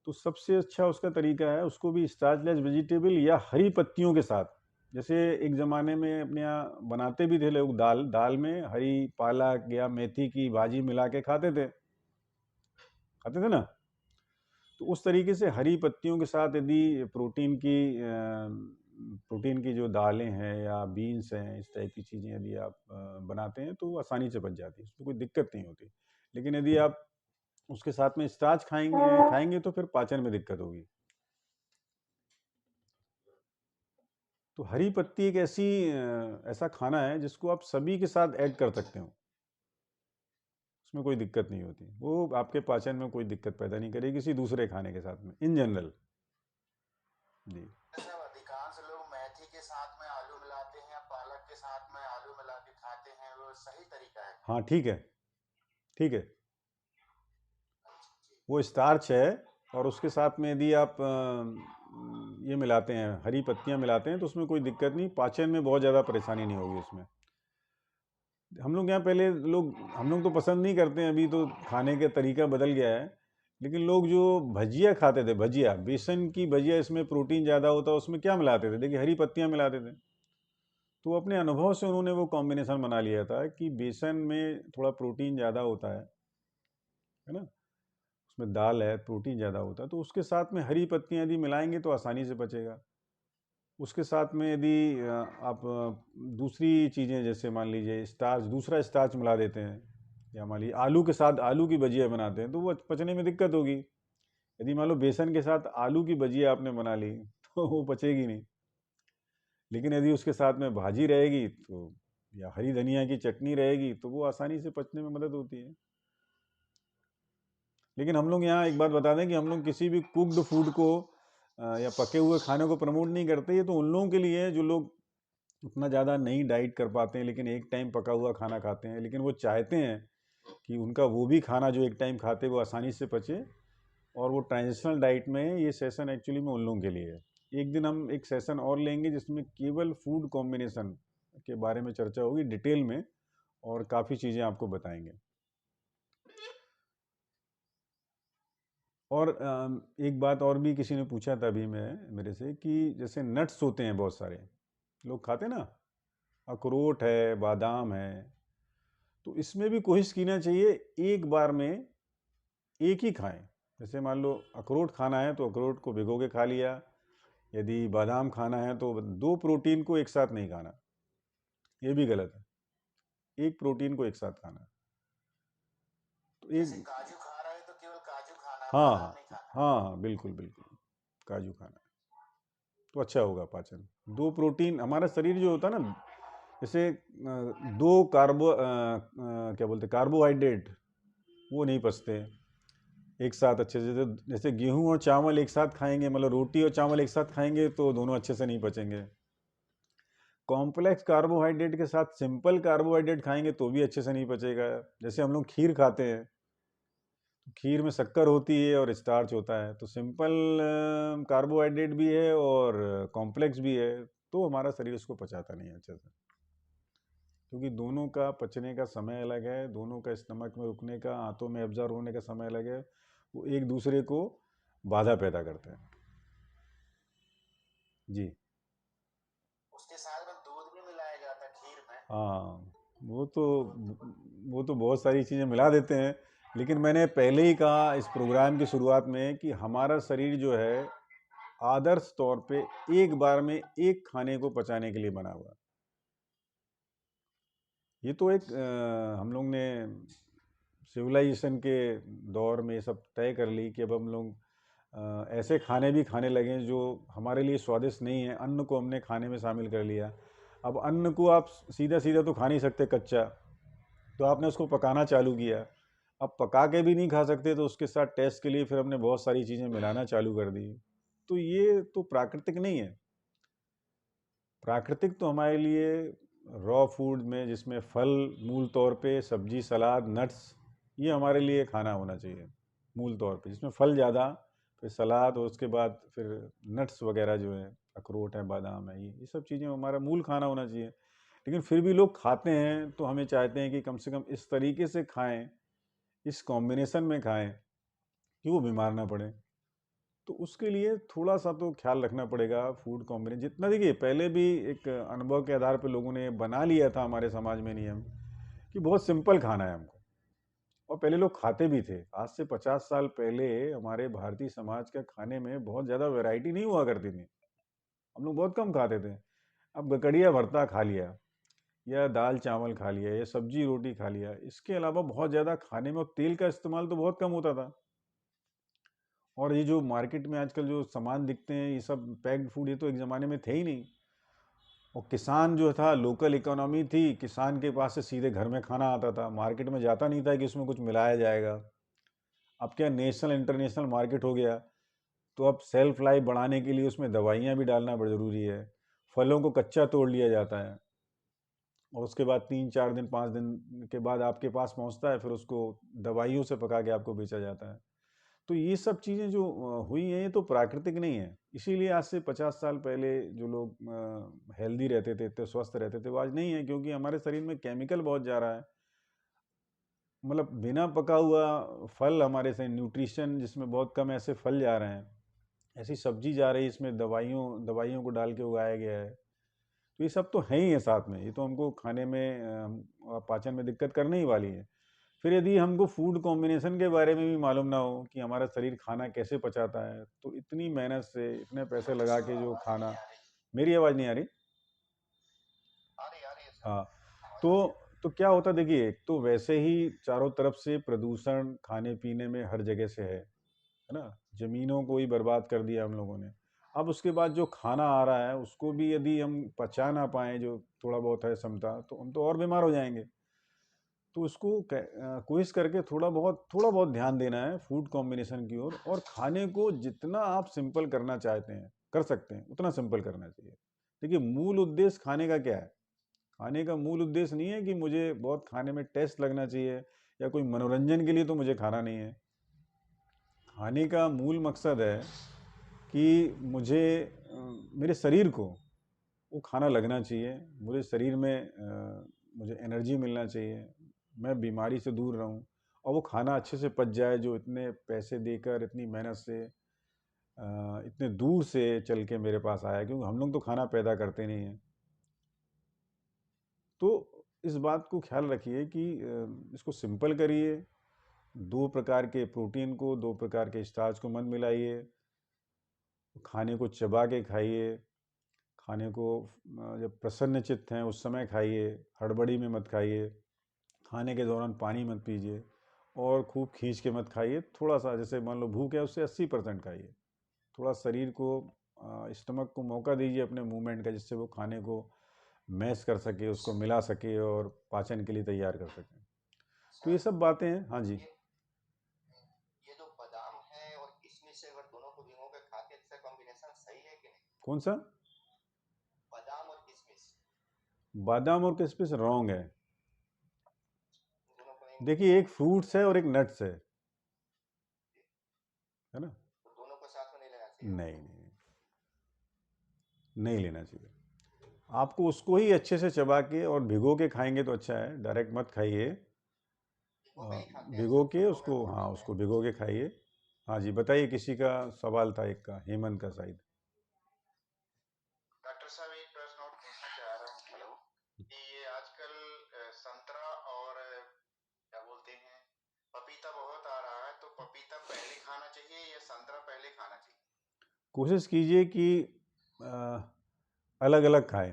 तो सबसे अच्छा उसका तरीका है उसको भी स्टार्चलेस वेजिटेबल या हरी पत्तियों के साथ। जैसे एक ज़माने में अपने यहाँ बनाते भी थे लोग, दाल में हरी पालक या मेथी की भाजी मिला के खाते थे ना। तो उस तरीके से हरी पत्तियों के साथ यदि प्रोटीन की जो दालें हैं या बीन्स हैं, इस टाइप की चीज़ें यदि आप बनाते हैं तो वो आसानी से बच जाती है, उसमें कोई दिक्कत नहीं होती। लेकिन यदि आप उसके साथ में स्टार्च खाएंगे तो फिर पाचन में दिक्कत होगी। तो हरी पत्ती एक ऐसा खाना है जिसको आप सभी के साथ ऐड कर सकते हो, उसमें कोई दिक्कत नहीं होती। वो आपके पाचन में कोई दिक्कत पैदा नहीं करेगी किसी दूसरे खाने के साथ में, इन जनरल। जी। सब अधिकांश लोग मेथी के साथ में आलू मिलाते हैं या पालक के साथ में आलू मिला के खाते हैं, वो सही तरीका है? हाँ ठीक है, ठीक है। अच्छा जी। वो स्टार्च है, और उसके साथ में यदि आप ये मिलाते हैं, हरी पत्तियां मिलाते हैं, तो उसमें कोई दिक्कत नहीं, पाचन में बहुत ज़्यादा परेशानी नहीं होगी उसमें। हम लोग यहाँ पहले हम लोग तो पसंद नहीं करते हैं, अभी तो खाने का तरीका बदल गया है। लेकिन लोग जो भजिया खाते थे, भजिया, बेसन की भजिया, इसमें प्रोटीन ज़्यादा होता है, उसमें क्या मिलाते थे? देखिए, हरी पत्तियां मिलाते थे। तो अपने अनुभव से उन्होंने वो कॉम्बिनेशन बना लिया था कि बेसन में थोड़ा प्रोटीन ज़्यादा होता है ना, उसमें दाल है, प्रोटीन ज़्यादा होता है, तो उसके साथ में हरी पत्तियां यदि मिलाएंगे तो आसानी से बचेगा। उसके साथ में यदि आप दूसरी चीज़ें जैसे मान लीजिए स्टार्च, दूसरा स्टार्च मिला देते हैं, या मान लीजिए आलू के साथ आलू की भजिया बनाते हैं, तो वो पचने में दिक्कत होगी। यदि मान लो बेसन के साथ आलू की भजिया आपने बना ली तो वो पचेगी नहीं। लेकिन यदि उसके साथ में भाजी रहेगी तो, या हरी धनिया की चटनी रहेगी, तो वो आसानी से पचने में मदद होती है। लेकिन हम लोग यहाँ एक बात बता दें कि हम लोग किसी भी कुक्ड फूड को या पके हुए खाने को प्रमोट नहीं करते। ये तो उन लोगों के लिए है जो लोग उतना ज़्यादा नहीं डाइट कर पाते हैं, लेकिन एक टाइम पका हुआ खाना खाते हैं, लेकिन वो चाहते हैं कि उनका वो भी खाना जो एक टाइम खाते हैं वो आसानी से पचे। और वो ट्रांजिशनल डाइट में ये सेशन एक्चुअली में उन लोगों के लिए है। एक दिन हम एक सेशन और लेंगे जिसमें केवल फूड कॉम्बिनेशन के बारे में चर्चा होगी डिटेल में, और काफ़ी चीज़ें आपको बताएंगे। और एक बात और भी किसी ने पूछा था अभी मेरे से, कि जैसे नट्स होते हैं बहुत सारे लोग खाते हैं ना, अखरोट है, बादाम है, तो इसमें भी कोशिश कीना चाहिए एक बार में एक ही खाएं। जैसे मान लो अखरोट खाना है तो अखरोट को भिगो के खा लिया, यदि बादाम खाना है तो दो प्रोटीन को एक साथ नहीं खाना, ये भी गलत है। एक प्रोटीन को एक साथ खाना। तो जैसे एक, काजू खा रहा है तो केवल काजू खाना, हाँ बादाम नहीं खाना। हाँ, बिल्कुल बिल्कुल, काजू खाना तो अच्छा होगा पाचन। दो प्रोटीन, हमारा शरीर जो होता है ना, जैसे दो क्या बोलते, कार्बोहाइड्रेट वो नहीं पचते एक साथ अच्छे से। जैसे गेहूं और चावल एक साथ खाएंगे, मतलब रोटी और चावल एक साथ खाएंगे तो दोनों अच्छे से नहीं पचेंगे। कॉम्प्लेक्स कार्बोहाइड्रेट के साथ सिंपल कार्बोहाइड्रेट खाएंगे तो भी अच्छे से नहीं पचेगा। जैसे हम लोग खीर खाते हैं, तो खीर में शक्कर होती है और स्टार्च होता है, तो सिंपल कार्बोहाइड्रेट भी है और कॉम्प्लेक्स भी है, तो हमारा शरीर उसको पचाता नहीं है अच्छे से, क्योंकि दोनों का पचने का समय अलग है, दोनों का स्टमक में रुकने का, आंतों में एब्जॉर्ब होने का समय अलग है। वो एक दूसरे को बाधा पैदा करते हैं। जी उसके साथ में दूध भी मिलाया जाता है खीर में। हाँ, वो तो बहुत सारी चीज़ें मिला देते हैं, लेकिन मैंने पहले ही कहा इस प्रोग्राम की शुरुआत में कि हमारा शरीर जो है आदर्श तौर पे एक बार में एक खाने को पचाने के लिए बना हुआ है। ये तो एक हम लोग ने सिविलाइजेशन के दौर में सब तय कर ली कि अब हम लोग ऐसे खाने भी खाने लगे जो हमारे लिए स्वादिष्ट नहीं है। अन्न को हमने खाने में शामिल कर लिया। अब अन्न को आप सीधा सीधा तो खा नहीं सकते कच्चा, तो आपने उसको पकाना चालू किया। अब पका के भी नहीं खा सकते, तो उसके साथ टेस्ट के लिए फिर हमने बहुत सारी चीज़ें मिलाना चालू कर दी। तो ये तो प्राकृतिक नहीं है। प्राकृतिक तो हमारे लिए रॉ फूड में, जिसमें फल मूल तौर पे, सब्जी, सलाद, नट्स, ये हमारे लिए खाना होना चाहिए मूल तौर पे, जिसमें फल ज़्यादा, फिर सलाद, और उसके बाद फिर नट्स वगैरह जो है, अखरोट है, बादाम है, ये सब चीज़ें हमारा मूल खाना होना चाहिए। लेकिन फिर भी लोग खाते हैं, तो हमें चाहते हैं कि कम से कम इस तरीके से खाएं, इस कॉम्बिनेशन में खाएं कि वो बीमार ना पड़े। तो उसके लिए थोड़ा सा तो ख्याल रखना पड़ेगा फूड कॉम्बिनेशन जितना। देखिए पहले भी एक अनुभव के आधार पर लोगों ने बना लिया था हमारे समाज में नियम कि बहुत सिंपल खाना है हमको, और पहले लोग खाते भी थे। आज से 50 साल पहले हमारे भारतीय समाज के खाने में बहुत ज़्यादा वैरायटी नहीं हुआ करती थी, हम लोग बहुत कम खाते थे। अब गकड़िया भरता खा लिया, या दाल चावल खा लिया, या सब्जी रोटी खा लिया, इसके अलावा बहुत ज़्यादा खाने में, और तेल का इस्तेमाल तो बहुत कम होता था। और ये जो मार्केट में आजकल जो सामान दिखते हैं, ये सब पैक्ड फूड, ये तो एक ज़माने में थे ही नहीं। और किसान जो था, लोकल इकोनॉमी थी, किसान के पास से सीधे घर में खाना आता था, मार्केट में जाता नहीं था कि उसमें कुछ मिलाया जाएगा। अब क्या नेशनल इंटरनेशनल मार्केट हो गया, तो अब सेल्फ लाइफ बढ़ाने के लिए उसमें दवाइयाँ भी डालना बड़ा ज़रूरी है। फलों को कच्चा तोड़ लिया जाता है, और उसके बाद 3-4 दिन 5 दिन के बाद आपके पास पहुंचता है, फिर उसको दवाइयों से पका के आपको बेचा जाता है। तो ये सब चीज़ें जो हुई हैं, ये तो प्राकृतिक नहीं है। इसीलिए आज से 50 साल पहले जो लोग हेल्दी रहते थे, इतने स्वस्थ रहते थे, वो आज नहीं है, क्योंकि हमारे शरीर में केमिकल बहुत जा रहा है। मतलब बिना पका हुआ फल हमारे से, न्यूट्रिशन जिसमें बहुत कम ऐसे फल जा रहे हैं, ऐसी सब्जी जा रही है इसमें दवाइयों को डाल के उगाया गया है। तो ये सब तो है ही है साथ में, ये तो हमको खाने में पाचन में दिक्कत करने ही वाली है। फिर यदि हमको फूड कॉम्बिनेशन के बारे में भी मालूम ना हो कि हमारा शरीर खाना कैसे पचाता है, तो इतनी मेहनत से, इतने पैसे लगा के जो खाना, मेरी आवाज़ नहीं आ रही? आ रही है सर। हाँ, आवाज आ तो रही है। तो क्या होता है, देखिए, एक तो वैसे ही चारों तरफ से प्रदूषण खाने पीने में हर जगह से है ना? ज़मीनों को ही बर्बाद कर दिया हम लोगों ने। अब उसके बाद जो खाना आ रहा है उसको भी यदि हम पचा ना पाएँ, जो थोड़ा बहुत है क्षमता, तो हम तो और बीमार हो जाएँगे। तो उसको कोशिश करके थोड़ा बहुत ध्यान देना है फूड कॉम्बिनेशन की ओर, और खाने को जितना आप सिंपल करना चाहते हैं, कर सकते हैं, उतना सिंपल करना चाहिए। देखिए, मूल उद्देश्य खाने का क्या है? खाने का मूल उद्देश्य नहीं है कि मुझे बहुत खाने में टेस्ट लगना चाहिए या कोई मनोरंजन के लिए तो मुझे खाना नहीं है। खाने का मूल मकसद है कि मुझे मेरे शरीर को वो खाना लगना चाहिए, मुझे शरीर में मुझे एनर्जी मिलना चाहिए, मैं बीमारी से दूर रहूं, और वो खाना अच्छे से पच जाए, जो इतने पैसे देकर, इतनी मेहनत से, इतने दूर से चल के मेरे पास आया, क्योंकि हम लोग तो खाना पैदा करते नहीं हैं। तो इस बात को ख्याल रखिए कि इसको सिंपल करिए, 2 प्रकार के प्रोटीन को, 2 प्रकार के स्टार्च को मत मिलाइए, खाने को चबा के खाइए, खाने को जब प्रसन्न चित्त हैं उस समय खाइए, हड़बड़ी में मत खाइए, खाने के दौरान पानी मत पीजिए, और खूब खींच के मत खाइए। थोड़ा सा, जैसे मान लो भूख है, उससे 80% खाइए। थोड़ा शरीर को, स्टमक को मौका दीजिए अपने मूवमेंट का, जिससे वो खाने को मैश कर सके, उसको मिला सके और पाचन के लिए तैयार कर सके। तो ये सर सब बातें हैं। हाँ जी। ये जो बादाम है और किशमिश है, अगर दोनों को भिगो के खाते हैं तो कॉम्बिनेशन सही है कि नहीं? कौन सा? बादाम और किशमिश बादाम और किशमिश रॉन्ग है। दोनों को नहीं मिक्स देखिए, एक करना फ्रूट्स है और एक नट्स है ना? तो दोनों को साथ में नहीं लेना चाहिए नहीं, हमको। नहीं, नहीं लेना चाहिए। आपको उसको ही अच्छे से चबा के और भिगो के खाएंगे तो अच्छा है, डायरेक्ट मत खाइए। भिगो के ही खाते हैं भिगो सर, के भिगो के उसको, हाँ, होटल में। उसको भिगो के खाइए। हाँ जी, बताइए, किसी का सवाल था, एक का, हेमंत का शायद। डॉक्टर साहब, एक प्रश्न और पूछना चाह रहा हूँ। हेलो, कि ये आजकल संतरा और क्या बोलते हैं, पपीता बहुत आ रहा है, तो पपीता पहले खाना चाहिए या संतरा पहले खाना चाहिए? कोशिश कीजिए कि अलग अलग खाएं।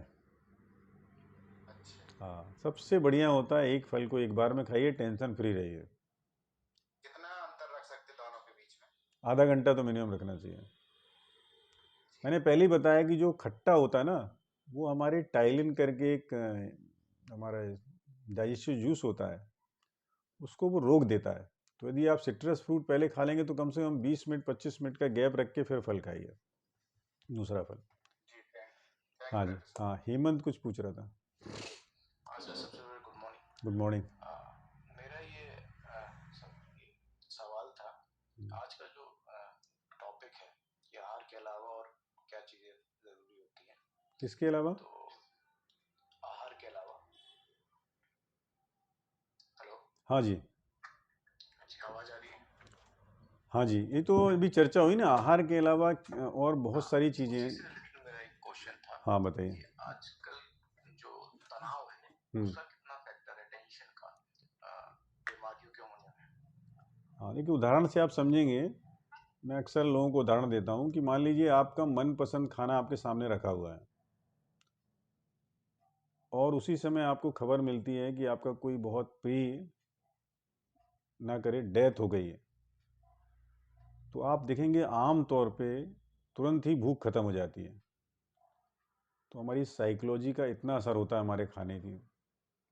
अच्छा, हाँ, सबसे बढ़िया होता है एक फल को एक बार में खाइए, टेंशन फ्री रहिए। कितना अंतर रख सकते दोनों के बीच में? आधा घंटा तो मिनिमम रखना चाहिए। जी, मैंने पहले ही बताया कि जो खट्टा होता है ना, वो हमारे टाइलिन करके एक हमारा डाइजेस्टिव जूस होता है, उसको वो रोक देता है। तो यदि आप सिट्रस फ्रूट पहले खा लेंगे तो कम से कम 20 मिनट 25 मिनट का गैप रख के फिर फल खाइए, दूसरा फल। जी, थैंक हाँ यू जी। डॉक्टर साहब। हाँ, हेमंत कुछ पूछ रहा था। हाँ सर, सबसे पहले गुड मॉर्निंग। Good morning. मेरा ये सवाल था, आज का जो टॉपिक है कि आहार के अलावा और क्या चीजें जरूरी होती हैं, किसके अलावा? तो आहार के अलावा। हेलो, हाँ जी। आवाज आ रही है? हाँ जी, ये तो अभी चर्चा हुई ना, आहार के अलावा और बहुत सारी चीज़ें उसी हैं। से रिलेटेड मेरा एक क्वेश्चन था हाँ, बताइए। कि आजकल जो तनाव है हम्म। उसका कितना फैक्टर है टेंशन का बीमारियों के होने में? हाँ, देखिए, उदाहरण से आप समझेंगे। मैं अक्सर लोगों को उदाहरण देता हूँ कि मान लीजिए आपका मनपसंद खाना आपके सामने रखा हुआ है, और उसी समय आपको खबर मिलती है कि आपका कोई बहुत प्रिय, ना करे, डेथ हो गई है। तो आप देखेंगे आम तौर पे तुरंत ही भूख खत्म हो जाती है। तो हमारी साइकोलॉजी का इतना असर होता है हमारे खाने की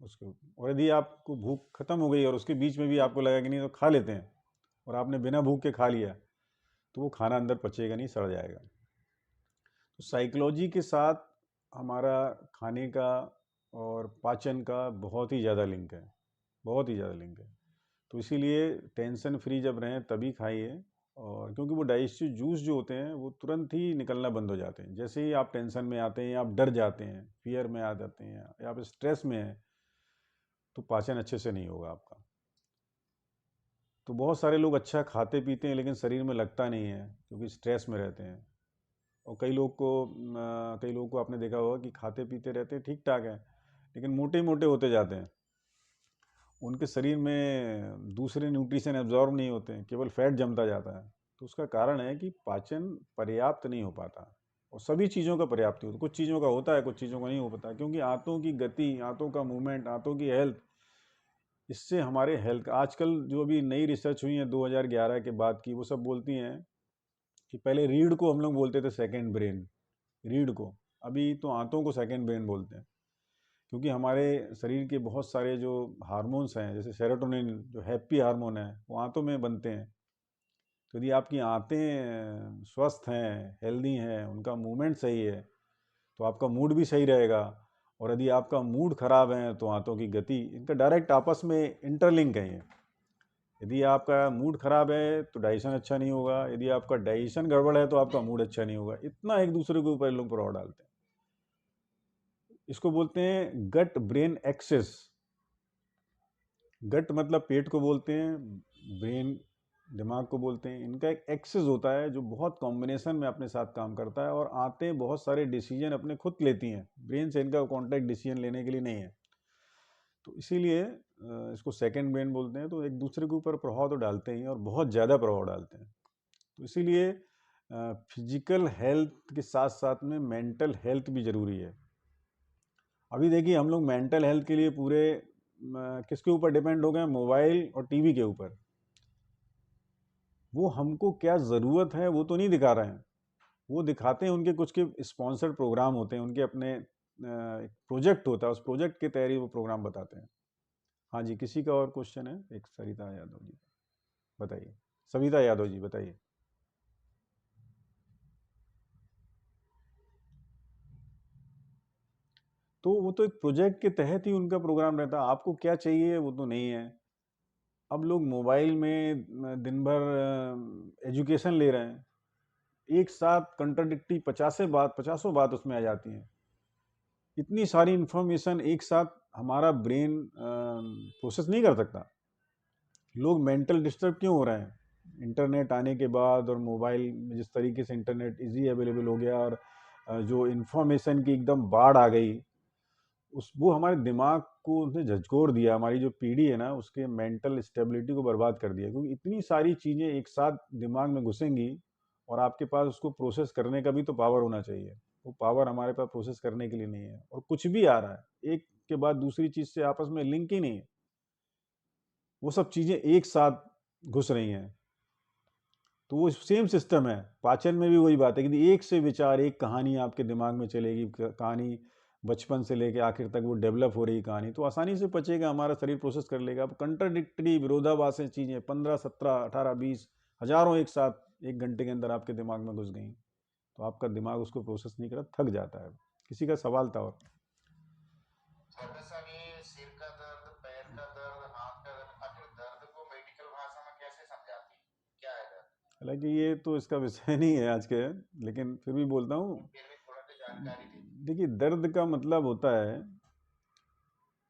उसके ऊपर। और यदि आपको भूख खत्म हो गई और उसके बीच में भी आपको लगा कि नहीं, तो खा लेते हैं, और आपने बिना भूख के खा लिया, तो वो खाना अंदर पचेगा नहीं, सड़ जाएगा। तो साइकोलॉजी के साथ हमारा खाने का और पाचन का बहुत ही ज़्यादा लिंक है, बहुत ही ज़्यादा लिंक है। तो इसीलिए टेंशन फ्री जब रहें तभी खाइए। और क्योंकि वो डाइजेस्टिव जूस जो होते हैं वो तुरंत ही निकलना बंद हो जाते हैं, जैसे ही आप टेंशन में आते हैं, आप डर जाते हैं, फियर में आ जाते हैं, या आप स्ट्रेस में हैं, तो पाचन अच्छे से नहीं होगा आपका। तो बहुत सारे लोग अच्छा खाते पीते हैं लेकिन शरीर में लगता नहीं है, क्योंकि स्ट्रेस में रहते हैं। और कई लोगों को आपने देखा होगा कि खाते पीते रहते हैं, ठीक ठाक है, लेकिन मोटे मोटे होते जाते हैं। उनके शरीर में दूसरे न्यूट्रिशन एब्जॉर्ब नहीं होते हैं, केवल फैट जमता जाता है। तो उसका कारण है कि पाचन पर्याप्त नहीं हो पाता। और सभी चीज़ों का पर्याप्त होता है। कुछ चीज़ों का होता है, कुछ चीज़ों का नहीं हो पाता, क्योंकि आंतों की गति, आंतों का मूवमेंट, आंतों की हेल्थ, इससे हमारे हेल्थ आजकल जो अभी नई रिसर्च हुई है 2011 के बाद की, वो सब बोलती हैं कि पहले रीढ़ को हम लोग बोलते थे सेकंड ब्रेन, रीढ़ को, अभी तो आंतों को सेकंड ब्रेन बोलते हैं, क्योंकि हमारे शरीर के बहुत सारे जो हार्मोन्स हैं, जैसे सेरोटोनिन जो हैप्पी हार्मोन है, वो आंतों में बनते हैं। तो यदि आपकी आंतें स्वस्थ हैं, हेल्दी हैं, उनका मूवमेंट सही है, तो आपका मूड भी सही रहेगा। और यदि आपका मूड खराब है तो आंतों की गति, इनका डायरेक्ट आपस में इंटरलिंक है ये। यदि आपका मूड खराब है तो डाइजेशन अच्छा नहीं होगा, यदि आपका डाइजेशन गड़बड़ है तो आपका मूड अच्छा नहीं होगा। इतना एक दूसरे के ऊपर लोग प्रभाव डालते हैं। इसको बोलते हैं गट ब्रेन एक्सेस। गट मतलब पेट को बोलते हैं, ब्रेन दिमाग को बोलते हैं। इनका एक एक्सेस होता है जो बहुत कॉम्बिनेशन में अपने साथ काम करता है, और आते बहुत सारे डिसीजन अपने खुद लेती हैं, ब्रेन से इनका कॉन्टैक्ट डिसीजन लेने के लिए नहीं है। तो इसीलिए इसको सेकंड ब्रेन बोलते हैं। तो एक दूसरे के ऊपर प्रभाव तो डालते ही हैं, और बहुत ज़्यादा प्रभाव डालते हैं। तो इसीलिए फिजिकल हेल्थ के साथ साथ में मेंटल हेल्थ भी ज़रूरी है। अभी देखिए हम लोग मेंटल हेल्थ के लिए पूरे किसके ऊपर डिपेंड हो गए? मोबाइल और टीवी के ऊपर। वो हमको क्या ज़रूरत है वो तो नहीं दिखा रहे हैं, वो दिखाते हैं उनके कुछ के स्पॉन्सर्ड प्रोग्राम होते हैं, उनके अपने प्रोजेक्ट होता है, उस प्रोजेक्ट के तहत ही वो प्रोग्राम बताते हैं। हाँ जी, किसी का और क्वेश्चन है? एक सरिता यादव जी बताइए, सविता यादव जी बताइए। तो वो तो एक प्रोजेक्ट के तहत ही उनका प्रोग्राम रहता है, आपको क्या चाहिए वो तो नहीं है। अब लोग मोबाइल में दिन भर एजुकेशन ले रहे हैं, एक साथ कंट्राडिक्टी पचासों बात उसमें आ जाती हैं। इतनी सारी इंफॉर्मेशन एक साथ हमारा ब्रेन प्रोसेस नहीं कर सकता। लोग मेंटल डिस्टर्ब क्यों हो रहे हैं? इंटरनेट आने के बाद और मोबाइल में जिस तरीके से इंटरनेट इजी अवेलेबल हो गया, और जो इन्फॉर्मेशन की एकदम बाढ़ आ गई, वो हमारे दिमाग को उसने झकझोर दिया। हमारी जो पीढ़ी है ना, उसके मेंटल स्टेबिलिटी को बर्बाद कर दिया, क्योंकि इतनी सारी चीज़ें एक साथ दिमाग में घुसेंगी, और आपके पास उसको प्रोसेस करने का भी तो पावर होना चाहिए। वो पावर हमारे पास प्रोसेस करने के लिए नहीं है, और कुछ भी आ रहा है एक के बाद दूसरी चीज़ से आपस में लिंक ही नहीं है, वो सब चीज़ें एक साथ घुस रही हैं। तो वो सेम सिस्टम है, पाचन में भी वही बात है कि एक से विचार, एक कहानी आपके दिमाग में चलेगी, कहानी बचपन से लेके आखिर तक वो डेवलप हो रही कहानी, तो आसानी से पचेगा, हमारा शरीर प्रोसेस कर लेगा। अब कंट्राडिक्टरी, विरोधाभासी चीज़ें 15, 17, 18, 20 हजारों एक साथ एक घंटे के अंदर आपके दिमाग में घुस गई, तो आपका दिमाग उसको प्रोसेस नहीं कर, थक जाता है। किसी का सवाल था? और डॉक्टर साहब, ये सिर का दर्द, पैर का दर्द, हाथ का दर्द, आखिर दर्द को मेडिकल भाषा में कैसे समझाती है? क्या है दर्द? हालांकि ये तो इसका विषय नहीं है आज के, लेकिन फिर भी बोलता हूँ। फिर भी थोड़ा सा जानकारी दीजिए। देखिए, दर्द का मतलब होता है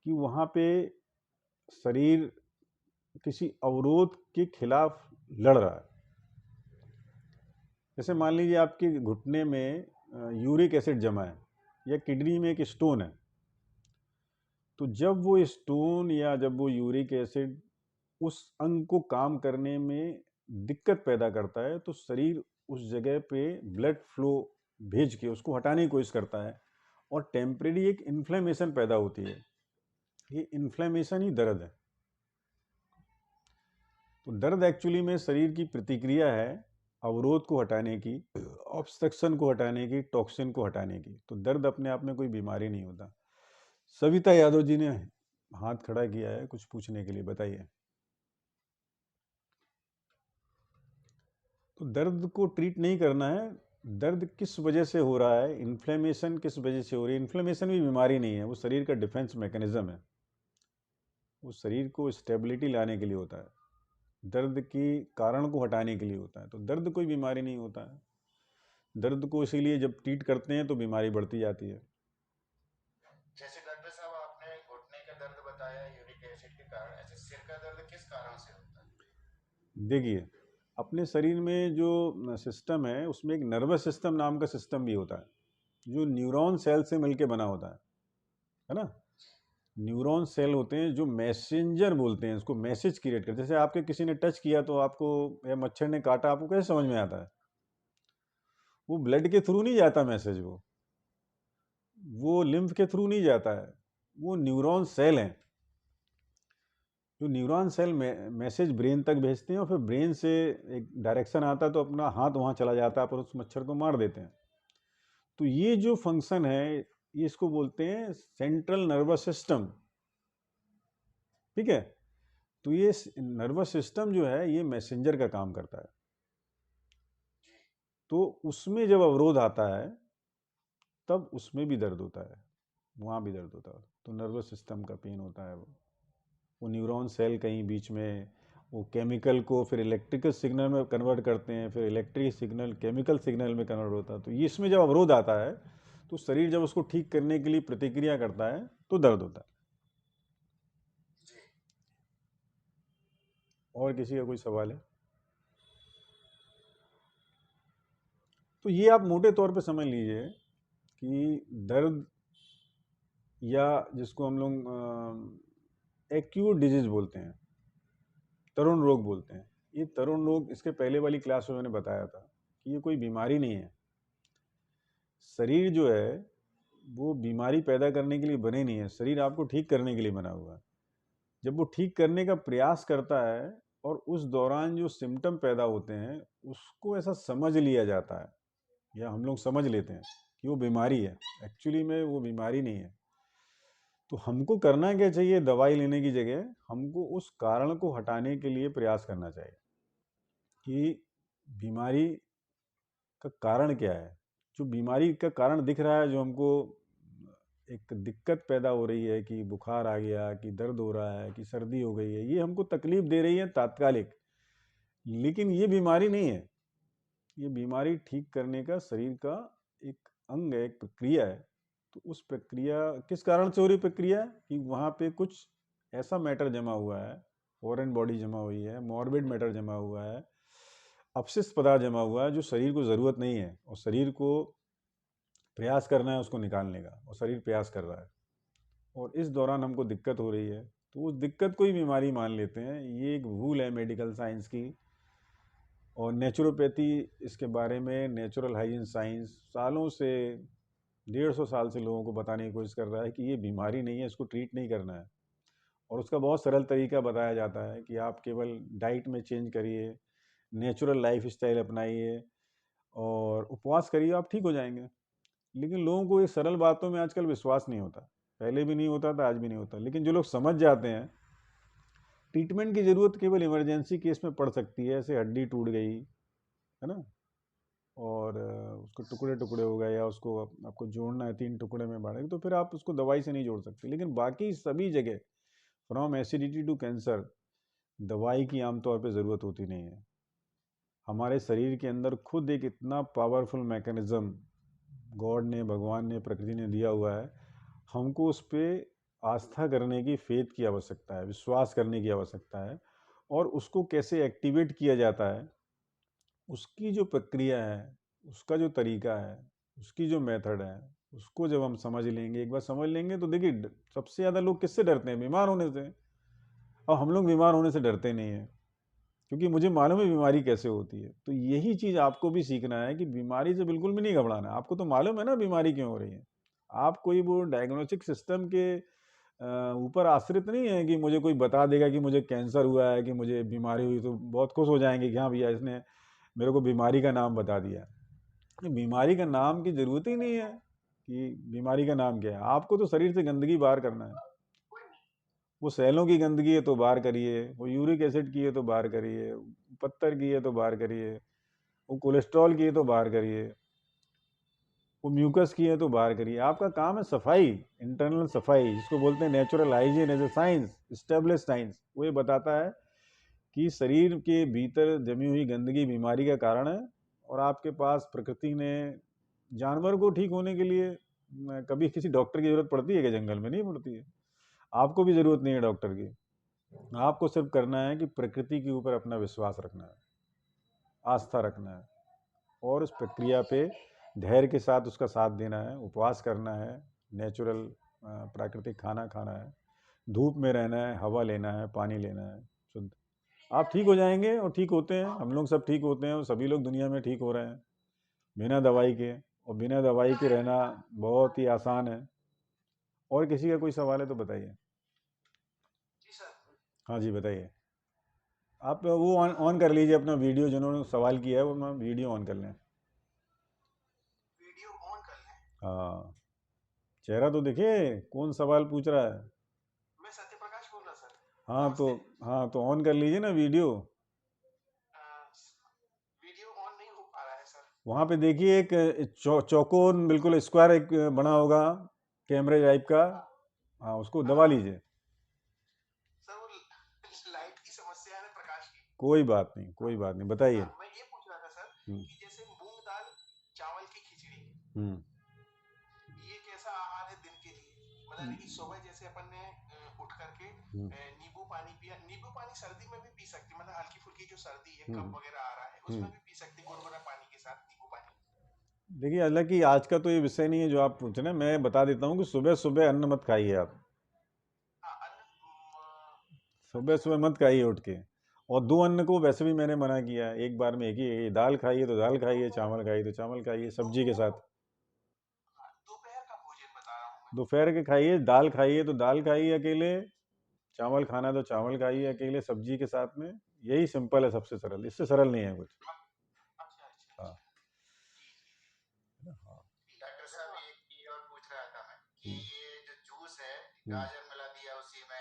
कि वहाँ पे शरीर किसी अवरोध के खिलाफ लड़ रहा है। जैसे मान लीजिए आपके घुटने में यूरिक एसिड जमा है, या किडनी में एक स्टोन है, तो जब वो स्टोन या जब वो यूरिक एसिड उस अंग को काम करने में दिक्कत पैदा करता है, तो शरीर उस जगह पे ब्लड फ्लो भेज के उसको हटाने की कोशिश करता है, और टेम्परेरी एक इन्फ्लेमेशन पैदा होती है। ये इन्फ्लेमेशन ही दर्द है। तो दर्द एक्चुअली में शरीर की प्रतिक्रिया है अवरोध को हटाने की, ऑब्स्ट्रक्शन को हटाने की, टॉक्सिन को हटाने की। तो दर्द अपने आप में कोई बीमारी नहीं होता। सविता यादव जी ने हाथ खड़ा किया है कुछ पूछने के लिए, बताइए। तो दर्द को ट्रीट नहीं करना है, दर्द किस वजह से हो रहा है, इन्फ्लेमेशन किस वजह से हो रही है। इन्फ्लेमेशन भी बीमारी नहीं है, वो शरीर का डिफेंस मैकेनिज्म है, वो शरीर को स्टेबिलिटी लाने के लिए होता है, दर्द की कारण को हटाने के लिए होता है। तो दर्द कोई बीमारी नहीं होता है। दर्द को इसीलिए जब ट्रीट करते हैं तो बीमारी बढ़ती जाती है। जैसे डॉक्टर साहब आपने घुटने का दर्द बताया यूरिक एसिड के कारण, ऐसे सिर का दर्द किस कारण से होता है? देखिए, अपने शरीर में जो सिस्टम है उसमें एक नर्वस सिस्टम नाम का सिस्टम भी होता है, जो न्यूरॉन सेल से मिलके बना होता है ना। न्यूरॉन सेल होते हैं जो मैसेंजर बोलते हैं, उसको मैसेज क्रिएट करते हैं। जैसे आपके किसी ने टच किया तो आपको, या मच्छर ने काटा, आपको कैसे समझ में आता है? वो ब्लड के थ्रू नहीं जाता मैसेज, वो लिम्फ के थ्रू नहीं जाता है, वो न्यूरॉन सेल हैं। जो न्यूरॉन सेल मैसेज ब्रेन तक भेजते हैं और फिर ब्रेन से एक डायरेक्शन आता है तो अपना हाथ वहाँ चला जाता है पर उस मच्छर को मार देते हैं। तो ये जो फंक्शन है ये इसको बोलते हैं सेंट्रल नर्वस सिस्टम, ठीक है। तो ये नर्वस सिस्टम जो है ये मैसेंजर का काम करता है। तो उसमें जब अवरोध आता है तब उसमें भी दर्द होता है, वहाँ भी दर्द होता है। तो नर्वस सिस्टम का पेन होता है। वो न्यूरॉन सेल कहीं बीच में वो केमिकल को फिर इलेक्ट्रिकल सिग्नल में कन्वर्ट करते हैं, फिर इलेक्ट्रिक सिग्नल केमिकल सिग्नल में कन्वर्ट होता है। तो ये इसमें जब अवरोध आता है तो शरीर जब उसको ठीक करने के लिए प्रतिक्रिया करता है तो दर्द होता है। और किसी का कोई सवाल है? तो ये आप मोटे तौर पे समझ लीजिए कि दर्द या जिसको हम लोग एक्यूट डिजीज बोलते हैं, तरुण रोग बोलते हैं, ये तरुण रोग इसके पहले वाली क्लास में मैंने बताया था कि ये कोई बीमारी नहीं है। शरीर जो है वो बीमारी पैदा करने के लिए बने नहीं है, शरीर आपको ठीक करने के लिए बना हुआ है। जब वो ठीक करने का प्रयास करता है और उस दौरान जो सिम्टम पैदा होते हैं उसको ऐसा समझ लिया जाता है या हम लोग समझ लेते हैं कि वो बीमारी है। एक्चुअली में वो बीमारी नहीं है। तो हमको करना क्या चाहिए? दवाई लेने की जगह हमको उस कारण को हटाने के लिए प्रयास करना चाहिए कि बीमारी का कारण क्या है। जो बीमारी का कारण दिख रहा है, जो हमको एक दिक्कत पैदा हो रही है कि बुखार आ गया, कि दर्द हो रहा है, कि सर्दी हो गई है, ये हमको तकलीफ दे रही है तात्कालिक, लेकिन ये बीमारी नहीं है। ये बीमारी ठीक करने का शरीर का एक अंग है, एक प्रक्रिया है। तो उस प्रक्रिया किस कारण से हो रही प्रक्रिया कि वहाँ पे कुछ ऐसा मैटर जमा हुआ है, फॉरेन बॉडी जमा हुई है, मॉर्बिड मैटर जमा हुआ है, अपशिष्ट पदार्थ जमा हुआ है जो शरीर को ज़रूरत नहीं है और शरीर को प्रयास करना है उसको निकालने का, और शरीर प्रयास कर रहा है और इस दौरान हमको दिक्कत हो रही है। तो उस दिक्कत को ही बीमारी मान लेते हैं। ये एक भूल है मेडिकल साइंस की। और नेचुरोपैथी इसके बारे में, नेचुरल हाइजीन साइंस सालों से 150 साल से लोगों को बताने की कोशिश कर रहा है कि ये बीमारी नहीं है, इसको ट्रीट नहीं करना है। और उसका बहुत सरल तरीका बताया जाता है कि आप केवल डाइट में चेंज करिए, नेचुरल लाइफ स्टाइल अपनाइए और उपवास करिए, आप ठीक हो जाएंगे। लेकिन लोगों को ये सरल बातों में आजकल विश्वास नहीं होता। पहले भी नहीं होता था, आज भी नहीं होता। लेकिन जो लोग समझ जाते हैं ट्रीटमेंट की ज़रूरत केवल इमरजेंसी केस में पड़ सकती है, ऐसे हड्डी टूट गई है ना, और उसको टुकड़े टुकड़े हो गए, या उसको आपको जोड़ना है 3 टुकड़े में बांटेंगे, तो फिर आप उसको दवाई से नहीं जोड़ सकते। लेकिन बाकी सभी जगह फ्रॉम एसिडिटी टू कैंसर दवाई की आमतौर पे ज़रूरत होती नहीं है। हमारे शरीर के अंदर खुद एक इतना पावरफुल मैकेनिज़्म गॉड ने, भगवान ने, प्रकृति ने दिया हुआ है। हमको उस पर आस्था करने की, फेथ की आवश्यकता है, विश्वास करने की आवश्यकता है। और उसको कैसे एक्टिवेट किया जाता है, उसकी जो प्रक्रिया है, उसका जो तरीका है, उसकी जो मेथड है, उसको जब हम समझ लेंगे, एक बार समझ लेंगे, तो देखिए सबसे ज़्यादा लोग किससे डरते हैं? बीमार होने से। और हम लोग बीमार होने से डरते नहीं हैं क्योंकि मुझे मालूम है बीमारी कैसे होती है। तो यही चीज़ आपको भी सीखना है कि बीमारी से बिल्कुल भी नहीं घबराना। आपको तो मालूम है ना बीमारी क्यों हो रही है। आप कोई वो डायग्नोस्टिक सिस्टम के ऊपर आश्रित नहीं है कि मुझे कोई बता देगा कि मुझे कैंसर हुआ है, कि मुझे बीमारी हुई, तो बहुत खुश हो जाएंगे कि हाँ भैया इसने मेरे को बीमारी का नाम बता दिया। बीमारी का नाम की ज़रूरत ही नहीं है कि बीमारी का नाम क्या है। आपको तो शरीर से गंदगी बाहर करना है। वो सेलों की गंदगी है तो बाहर करिए, वो यूरिक एसिड की है तो बाहर करिए, पत्थर की है तो बाहर करिए, वो कोलेस्ट्रॉल की है तो बाहर करिए, वो म्यूकस की है तो बाहर करिए। आपका काम है सफाई, इंटरनल सफाई, जिसको बोलते हैं natural hygiene as a science, establish science. वो ये बताता है कि शरीर के भीतर जमी हुई गंदगी बीमारी का कारण है। और आपके पास प्रकृति ने जानवर को ठीक होने के लिए कभी किसी डॉक्टर की ज़रूरत पड़ती है कि जंगल में नहीं पड़ती है। आपको भी ज़रूरत नहीं है डॉक्टर की। आपको सिर्फ करना है कि प्रकृति के ऊपर अपना विश्वास रखना है, आस्था रखना है, और उस प्रक्रिया पे धैर्य के साथ उसका साथ देना है, उपवास करना है, नेचुरल प्राकृतिक खाना खाना है, धूप में रहना है, हवा लेना है, पानी लेना है शुद्ध। आप ठीक हो जाएंगे और ठीक होते हैं। हम लोग सब ठीक होते हैं और सभी लोग दुनिया में ठीक हो रहे हैं। बिना दवाई के, और बिना दवाई के रहना बहुत ही आसान है। और किसी का कोई सवाल है तो बताइए। जी सर। हाँ जी बताइए। आप वो ऑन कर लीजिए अपना वीडियो, जिन्होंने सवाल किया है वो अपना वीडियो ऑन कर लें। वीडियो ऑन कर लें? हाँ, चेहरा तो दिखे कौन सवाल पूछ रहा है। मैं सत्य प्रकाश बोल रहा सर। हाँ तो ऑन कर लीजिए ना वीडियो। वीडियो ऑन नहीं हो पा रहा है सर। वहाँ पे देखिए एक चौकोन बिल्कुल स्क्वायर एक बना होगा कैमरे टाइप का, हाँ उसको दबा लीजिए। सर वो लाइट की समस्या है ना, प्रकाश की। कोई बात नहीं, बताइए। मैं ये पूछ रहा था सर कि जैसे मूंग दाल चावल की खिचड़ी, ये कैसा आहार है दिन के लिए? मतलब कि सुबह जैसे अपन ने उठ करके नींबू पानी पिया, नींबू पानी सर्दी में भी पी सकते, मतलब हल्की फुल्की जो सर्दी है, कफ वगैरह आ रहा है, उसमें भी पी सकते गुनगुना पानी के साथ नींबू पानी। देखिए, हालांकि आज का तो ये विषय नहीं है जो आप पूछ रहे हैं, मैं बता देता हूँ कि सुबह सुबह अन्न मत खाइए आप। सुबह सुबह मत खाइए उठ के। और दो अन्न को वैसे भी मैंने मना किया है, एक बार में एक ही, दाल खाइए तो दाल खाइए, चावल खाइए तो चावल खाइए सब्जी के साथ। दोपहर का भोजन बता रहा हूँ मैं। दोपहर के खाइए, दाल खाइए तो दाल खाइए अकेले, चावल खाना तो चावल खाइए अकेले सब्जी के साथ में। यही सिंपल है, सबसे सरल, इससे सरल नहीं है कुछ। हाँ। डॉक्टर साहब एक चीज और पूछ रहा था मैं कि ये जो जूस है, गाजर मिला दिया उसी में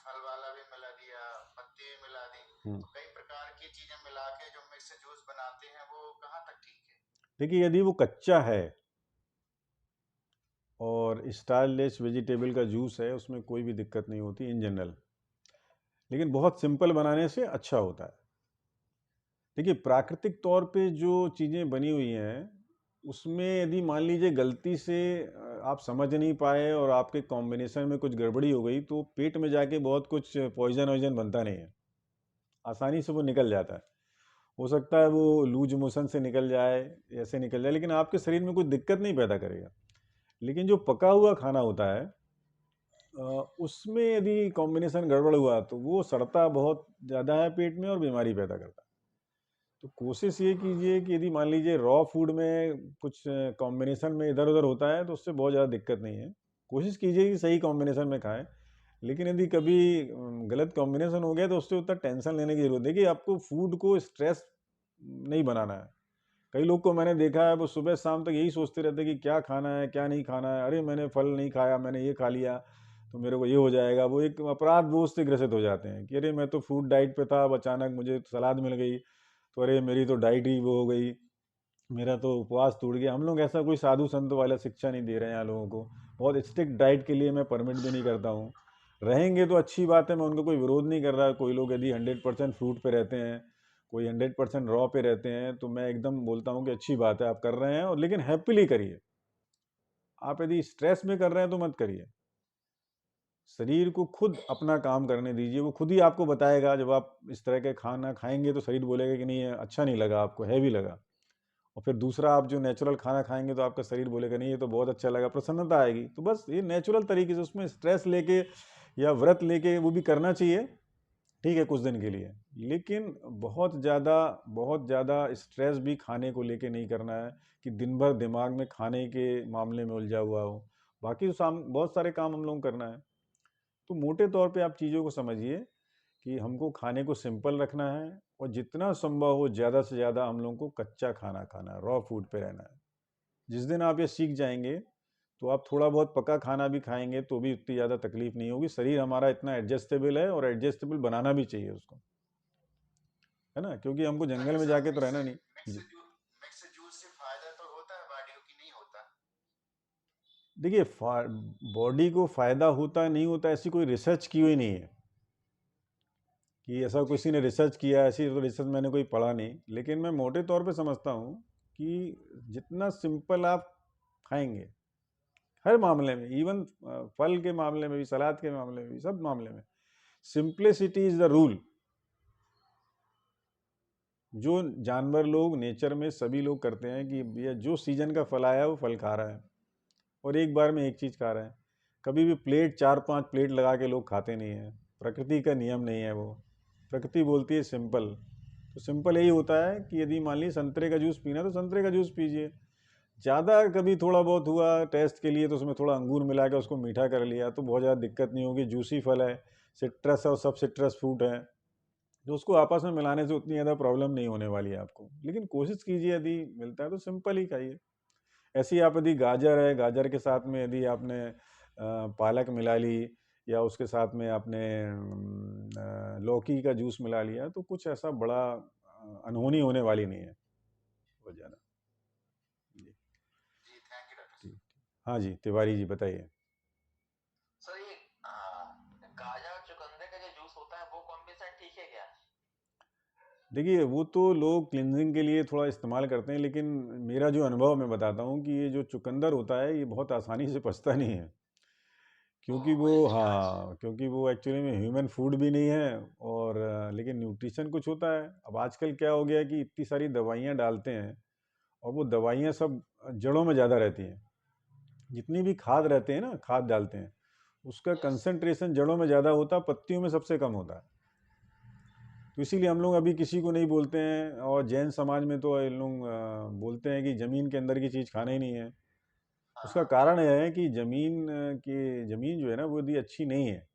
फल वाला भी मिला दिया, पत्ते भी मिला दी, तो कई प्रकार की चीजें मिला के जो मिक्स जूस बनाते हैं, वो कहाँ तक ठीक है? देखिए, यदि वो कच्चा है और स्टारलेस वेजिटेबल का जूस है, उसमें कोई भी दिक्कत नहीं होती इन जनरल, लेकिन बहुत सिंपल बनाने से अच्छा होता है। देखिए, प्राकृतिक तौर पे जो चीज़ें बनी हुई हैं उसमें यदि मान लीजिए गलती से आप समझ नहीं पाए और आपके कॉम्बिनेशन में कुछ गड़बड़ी हो गई, तो पेट में जाके बहुत कुछ पॉइजन वॉइजन बनता नहीं है, आसानी से वो निकल जाता है। हो सकता है वो लूज मोशन से निकल जाए, ऐसे निकल जाए, लेकिन आपके शरीर में कोई दिक्कत नहीं पैदा करेगा। लेकिन जो पका हुआ खाना होता है उसमें यदि कॉम्बिनेशन गड़बड़ हुआ तो वो सड़ता बहुत ज़्यादा है पेट में और बीमारी पैदा करता है। तो कोशिश ये कीजिए कि यदि मान लीजिए रॉ फूड में कुछ कॉम्बिनेशन में इधर उधर होता है तो उससे बहुत ज़्यादा दिक्कत नहीं है। कोशिश कीजिए कि सही कॉम्बिनेशन में खाएं। लेकिन यदि कभी गलत कॉम्बिनेशन हो गया तो उससे उतना टेंशन लेने की जरूरत नहीं, कि आपको फूड को स्ट्रेस नहीं बनाना है। कई लोग को मैंने देखा है, वो सुबह शाम तक यही सोचते रहते हैं कि क्या खाना है क्या नहीं खाना है, अरे मैंने फल नहीं खाया, मैंने ये खा लिया तो मेरे को ये हो जाएगा। वो एक अपराध बोझ से ग्रसित हो जाते हैं कि अरे मैं तो फ्रूट डाइट पे था, अब अचानक मुझे सलाद मिल गई तो अरे मेरी तो डाइट ही वो हो गई, मेरा तो उपवास टूट गया। हम लोग ऐसा कोई साधु संत वाला शिक्षा नहीं दे रहे हैं यहाँ लोगों को। बहुत स्ट्रिक्ट डाइट के लिए मैं परमिट भी नहीं करता हूँ। रहेंगे तो अच्छी बात है, मैं उनको कोई विरोध नहीं कर रहा। कोई लोग यदि 100% फ्रूट पे रहते हैं, कोई 100% रॉ पे रहते हैं, तो मैं एकदम बोलता हूँ कि अच्छी बात है आप कर रहे हैं, और लेकिन हैप्पीली करिए। आप यदि स्ट्रेस में कर रहे हैं तो मत करिए। शरीर को खुद अपना काम करने दीजिए, वो खुद ही आपको बताएगा। जब आप इस तरह के खाना खाएंगे तो शरीर बोलेगा कि नहीं अच्छा नहीं लगा, आपको हैवी लगा। और फिर दूसरा आप जो नेचुरल खाना खाएंगे तो आपका शरीर बोलेगा नहीं ये तो बहुत अच्छा लगा, प्रसन्नता आएगी। तो बस ये नेचुरल तरीके से, उसमें स्ट्रेस लेके या व्रत लेके वो भी करना चाहिए, ठीक है कुछ दिन के लिए। लेकिन बहुत ज़्यादा स्ट्रेस भी खाने को लेके नहीं करना है कि दिन भर दिमाग में खाने के मामले में उलझा हुआ हो। बाकी तो बहुत सारे काम हम लोग करना है। तो मोटे तौर पे आप चीज़ों को समझिए कि हमको खाने को सिंपल रखना है, और जितना संभव हो ज़्यादा से ज़्यादा हम लोगों को कच्चा खाना खाना है, रॉ फूड पे रहना है। जिस दिन आप ये सीख जाएंगे तो आप थोड़ा बहुत पका खाना भी खाएंगे तो भी उतनी ज़्यादा तकलीफ नहीं होगी। शरीर हमारा इतना एडजस्टेबल है, और एडजस्टेबल बनाना भी चाहिए उसको, है ना, क्योंकि हमको जंगल में जाके तो रहना नहीं। मिक्स जूस से फायदा तो होता है बॉडी को कि नहीं होता? देखिए, बॉडी को फ़ायदा होता नहीं होता ऐसी कोई रिसर्च की हुई नहीं है कि ऐसा किसी ने रिसर्च किया, ऐसी तो रिसर्च मैंने कोई पढ़ा नहीं। लेकिन मैं मोटे तौर पे समझता हूँ कि जितना सिंपल आप खाएंगे हर मामले में, इवन फल के मामले में भी, सलाद के मामले में भी, सब मामले में सिंप्लिसिटी इज द रूल। जो जानवर लोग नेचर में सभी लोग करते हैं कि भैया जो सीजन का फल आया वो फल खा रहा है, और एक बार में एक चीज़ खा रहे हैं। कभी भी प्लेट 4-5 प्लेट लगा के लोग खाते नहीं हैं, प्रकृति का नियम नहीं है वो। प्रकृति बोलती है सिंपल। तो सिंपल यही होता है कि यदि मान लीजिए संतरे का जूस पीना है तो संतरे का जूस पीजिए। ज़्यादा कभी थोड़ा बहुत हुआ टेस्ट के लिए तो उसमें थोड़ा अंगूर मिला के उसको मीठा कर लिया तो बहुत ज़्यादा दिक्कत नहीं होगी। जूसी फल है, सिट्रस और सब सिट्रस फ्रूट है, तो उसको आपस में मिलाने से उतनी ज़्यादा प्रॉब्लम नहीं होने वाली है आपको। लेकिन कोशिश कीजिए यदि मिलता है तो सिंपल ही खाइए। ऐसे ही आप यदि गाजर है, गाजर के साथ में यदि आपने पालक मिला ली या उसके साथ में आपने लौकी का जूस मिला लिया तो कुछ ऐसा बड़ा अनहोनी होने वाली नहीं है बहुत ज़्यादा। जी थैंक यू डॉक्टर। जी हाँ जी, तिवारी जी बताइए। सर ये गाजर चुकंदर का जो जूस होता है वो कॉम्बिनेशन ठीक है क्या? देखिए वो तो लोग क्लिनजिंग के लिए थोड़ा इस्तेमाल करते हैं, लेकिन मेरा जो अनुभव मैं बताता हूँ कि ये जो चुकंदर होता है ये बहुत आसानी से पचता नहीं है, क्योंकि वो हाँ क्योंकि वो एक्चुअली में ह्यूमन फूड भी नहीं है और लेकिन न्यूट्रिशन कुछ होता है। अब आजकल क्या हो गया है कि इतनी सारी दवाइयाँ डालते हैं और वो दवाइयाँ सब जड़ों में ज़्यादा रहती हैं। जितनी भी खाद रहते हैं ना, खाद डालते हैं उसका कंसंट्रेशन जड़ों में ज़्यादा होता है, पत्तियों में सबसे कम होता है। तो इसीलिए हम लोग अभी किसी को नहीं बोलते हैं, और जैन समाज में तो ये लोग बोलते हैं कि ज़मीन के अंदर की चीज़ खाना ही नहीं है। उसका कारण यह है कि ज़मीन जो है ना वो यदि अच्छी नहीं है,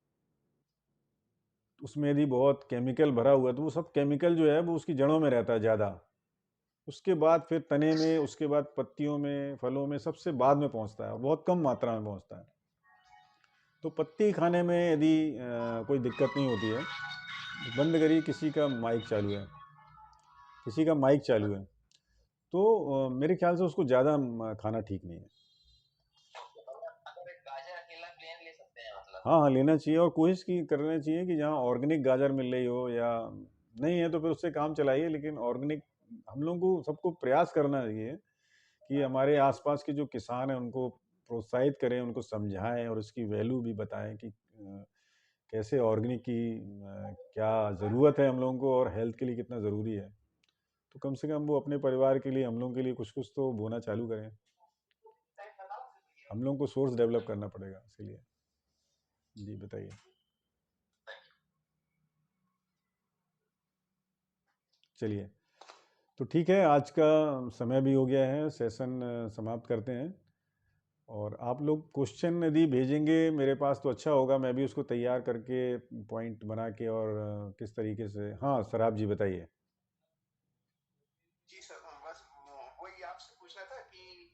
उसमें यदि बहुत केमिकल भरा हुआ है तो वो सब केमिकल जो है वो उसकी जड़ों में रहता है ज़्यादा, उसके बाद फिर तने में, उसके बाद पत्तियों में, फलों में, सबसे बाद में पहुंचता है, बहुत कम मात्रा में पहुंचता है। तो पत्ती खाने में यदि कोई दिक्कत नहीं होती है। बंद करिए, किसी का माइक चालू है, किसी का माइक चालू है, तो मेरे ख्याल से उसको ज़्यादा खाना ठीक नहीं है। अगर एक गाजर अकेला प्लेन ले सकते हैं मतलब? हाँ हाँ लेना चाहिए, और कोशिश की करना चाहिए कि जहाँ ऑर्गेनिक गाजर मिल रही हो, या नहीं है तो फिर उससे काम चलाइए, लेकिन ऑर्गेनिक हम लोगों को सबको प्रयास करना चाहिए कि हमारे आसपास के जो किसान हैं उनको प्रोत्साहित करें, उनको समझाएं और इसकी वैल्यू भी बताएं कि कैसे ऑर्गेनिक की क्या ज़रूरत है हम लोगों को और हेल्थ के लिए कितना ज़रूरी है। तो कम से कम वो अपने परिवार के लिए, हम लोगों के लिए कुछ कुछ तो बोना चालू करें। हम लोगों को सोर्स डेवलप करना पड़ेगा इसीलिए। जी बताइए। चलिए, तो ठीक है, आज का समय भी हो गया है, सेशन समाप्त करते हैं। और आप लोग क्वेश्चन यदि भेजेंगे मेरे पास तो अच्छा होगा, मैं भी उसको तैयार करके पॉइंट बना के और किस तरीके से। हाँ सर आप जी बताइए। जी सर बस वही आपसे पूछना था कि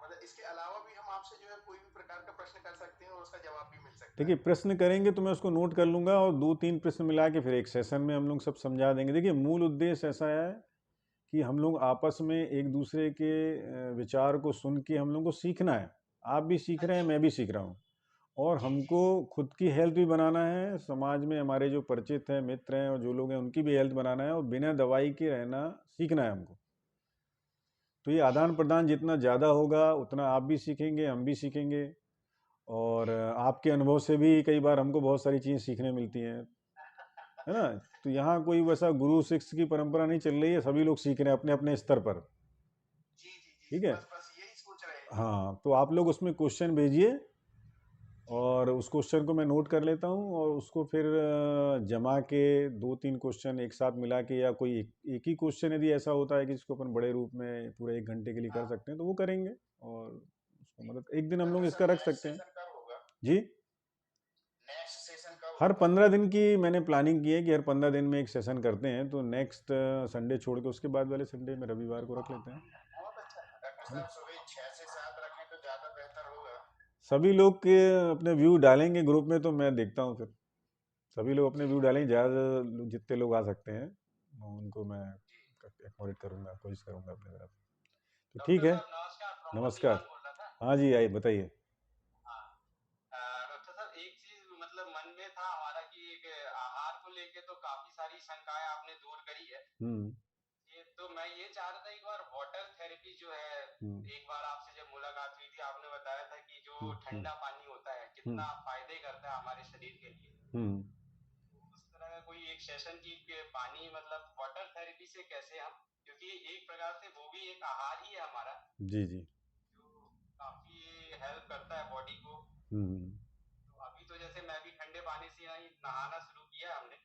मतलब इसके अलावा भी हम आपसे जो है कोई भी प्रकार का प्रश्न कर सकते हैं और उसका जवाब भी मिल सकता है? देखिए प्रश्न करेंगे तो मैं उसको नोट कर लूँगा और 2-3 प्रश्न मिला के फिर एक सेशन में हम लोग सब समझा देंगे। देखिए मूल उद्देश्य ऐसा है कि हम लोग आपस में एक दूसरे के विचार को सुन के हम लोग को सीखना है। आप भी सीख रहे हैं, मैं भी सीख रहा हूँ, और हमको खुद की हेल्थ भी बनाना है, समाज में हमारे जो परिचित हैं, मित्र हैं और जो लोग हैं उनकी भी हेल्थ बनाना है, और बिना दवाई के रहना सीखना है हमको। तो ये आदान प्रदान जितना ज़्यादा होगा उतना आप भी सीखेंगे, हम भी सीखेंगे, और आपके अनुभव से भी कई बार हमको बहुत सारी चीज़ें सीखने मिलती हैं, है ना। तो यहाँ कोई वैसा गुरु शिष्य की परंपरा नहीं चल रही है, सभी लोग सीख रहे हैं अपने अपने स्तर पर। जी जी जी ठीक जी है, बस बस यही सोच रहे थे। हाँ तो आप लोग उसमें क्वेश्चन भेजिए और उस क्वेश्चन को मैं नोट कर लेता हूँ, और उसको फिर जमा के 2-3 क्वेश्चन एक साथ मिला के, या कोई एक ही क्वेश्चन यदि ऐसा होता है कि जिसको अपन बड़े रूप में पूरे 1 घंटे के लिए कर सकते हैं तो वो करेंगे, और उसको मतलब एक दिन हम लोग इसका रख सकते हैं। जी, नेक्स्ट सेशन कब हर होगा? 15 दिन की मैंने प्लानिंग की है कि हर 15 दिन में एक सेशन करते हैं, तो नेक्स्ट संडे छोड़ के उसके बाद वाले संडे में रविवार को रख लेते हैं। बहुत अच्छा है डॉक्टर साहब, सुबह 6 से 7 रखें तो ज्यादा बेहतर होगा। सभी लोग के अपने व्यू डालेंगे ग्रुप में तो मैं देखता हूँ, फिर सभी लोग अपने व्यू डालेंगे, ज़्यादा जितने लोग आ सकते हैं उनको मैं एकोमोडेट करूँगा, कोशिश करूँगा अपने तरफ। तो ठीक है, नमस्कार। हाँ जी आइए बताइए। डॉक्टर साहब एक चीज मतलब मन में था हमारा कि एक आहार को लेके तो काफी सारी शंकाएं आपने दूर करी है। ये तो मैं ये चाह रहा था एक बार वाटर थेरेपी जो है, एक बार आपसे जब मुलाकात हुई थी आपने बताया था कि जो ठंडा पानी होता है कितना फायदे करता है हमारे शरीर के लिए। उस तरह का कोई एक सेशन की पानी मतलब वाटर थेरेपी से कैसे हम, क्योंकि एक प्रकार से वो भी एक आहार ही है हमारा जी जी, जो काफी हेल्प करता है बॉडी को। तो अभी तो जैसे मैं भी ठंडे पानी से ही नहाना शुरू किया हमने,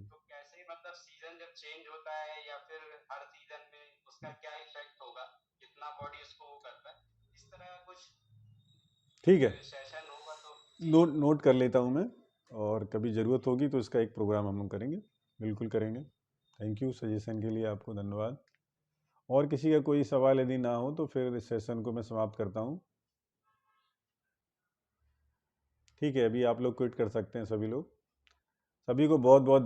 तो कैसे मतलब सीजन जब चेंज होता है या फिर हर सीजन में उसका क्या इफेक्ट होगा, कितना बॉडी उसको वो करता है, इस तरह कुछ ठीक है, सेशन होगा तो नोट कर लेता हूँ मैं, और कभी ज़रूरत होगी तो इसका एक प्रोग्राम हम करेंगे, बिल्कुल करेंगे। थैंक यू सजेशन के लिए, आपको धन्यवाद। और किसी का कोई सवाल यदि ना हो तो फिर इस सेशन को मैं समाप्त करता हूँ। ठीक है, अभी आप लोग क्विट कर सकते हैं, सभी लोग। सभी को बहुत बहुत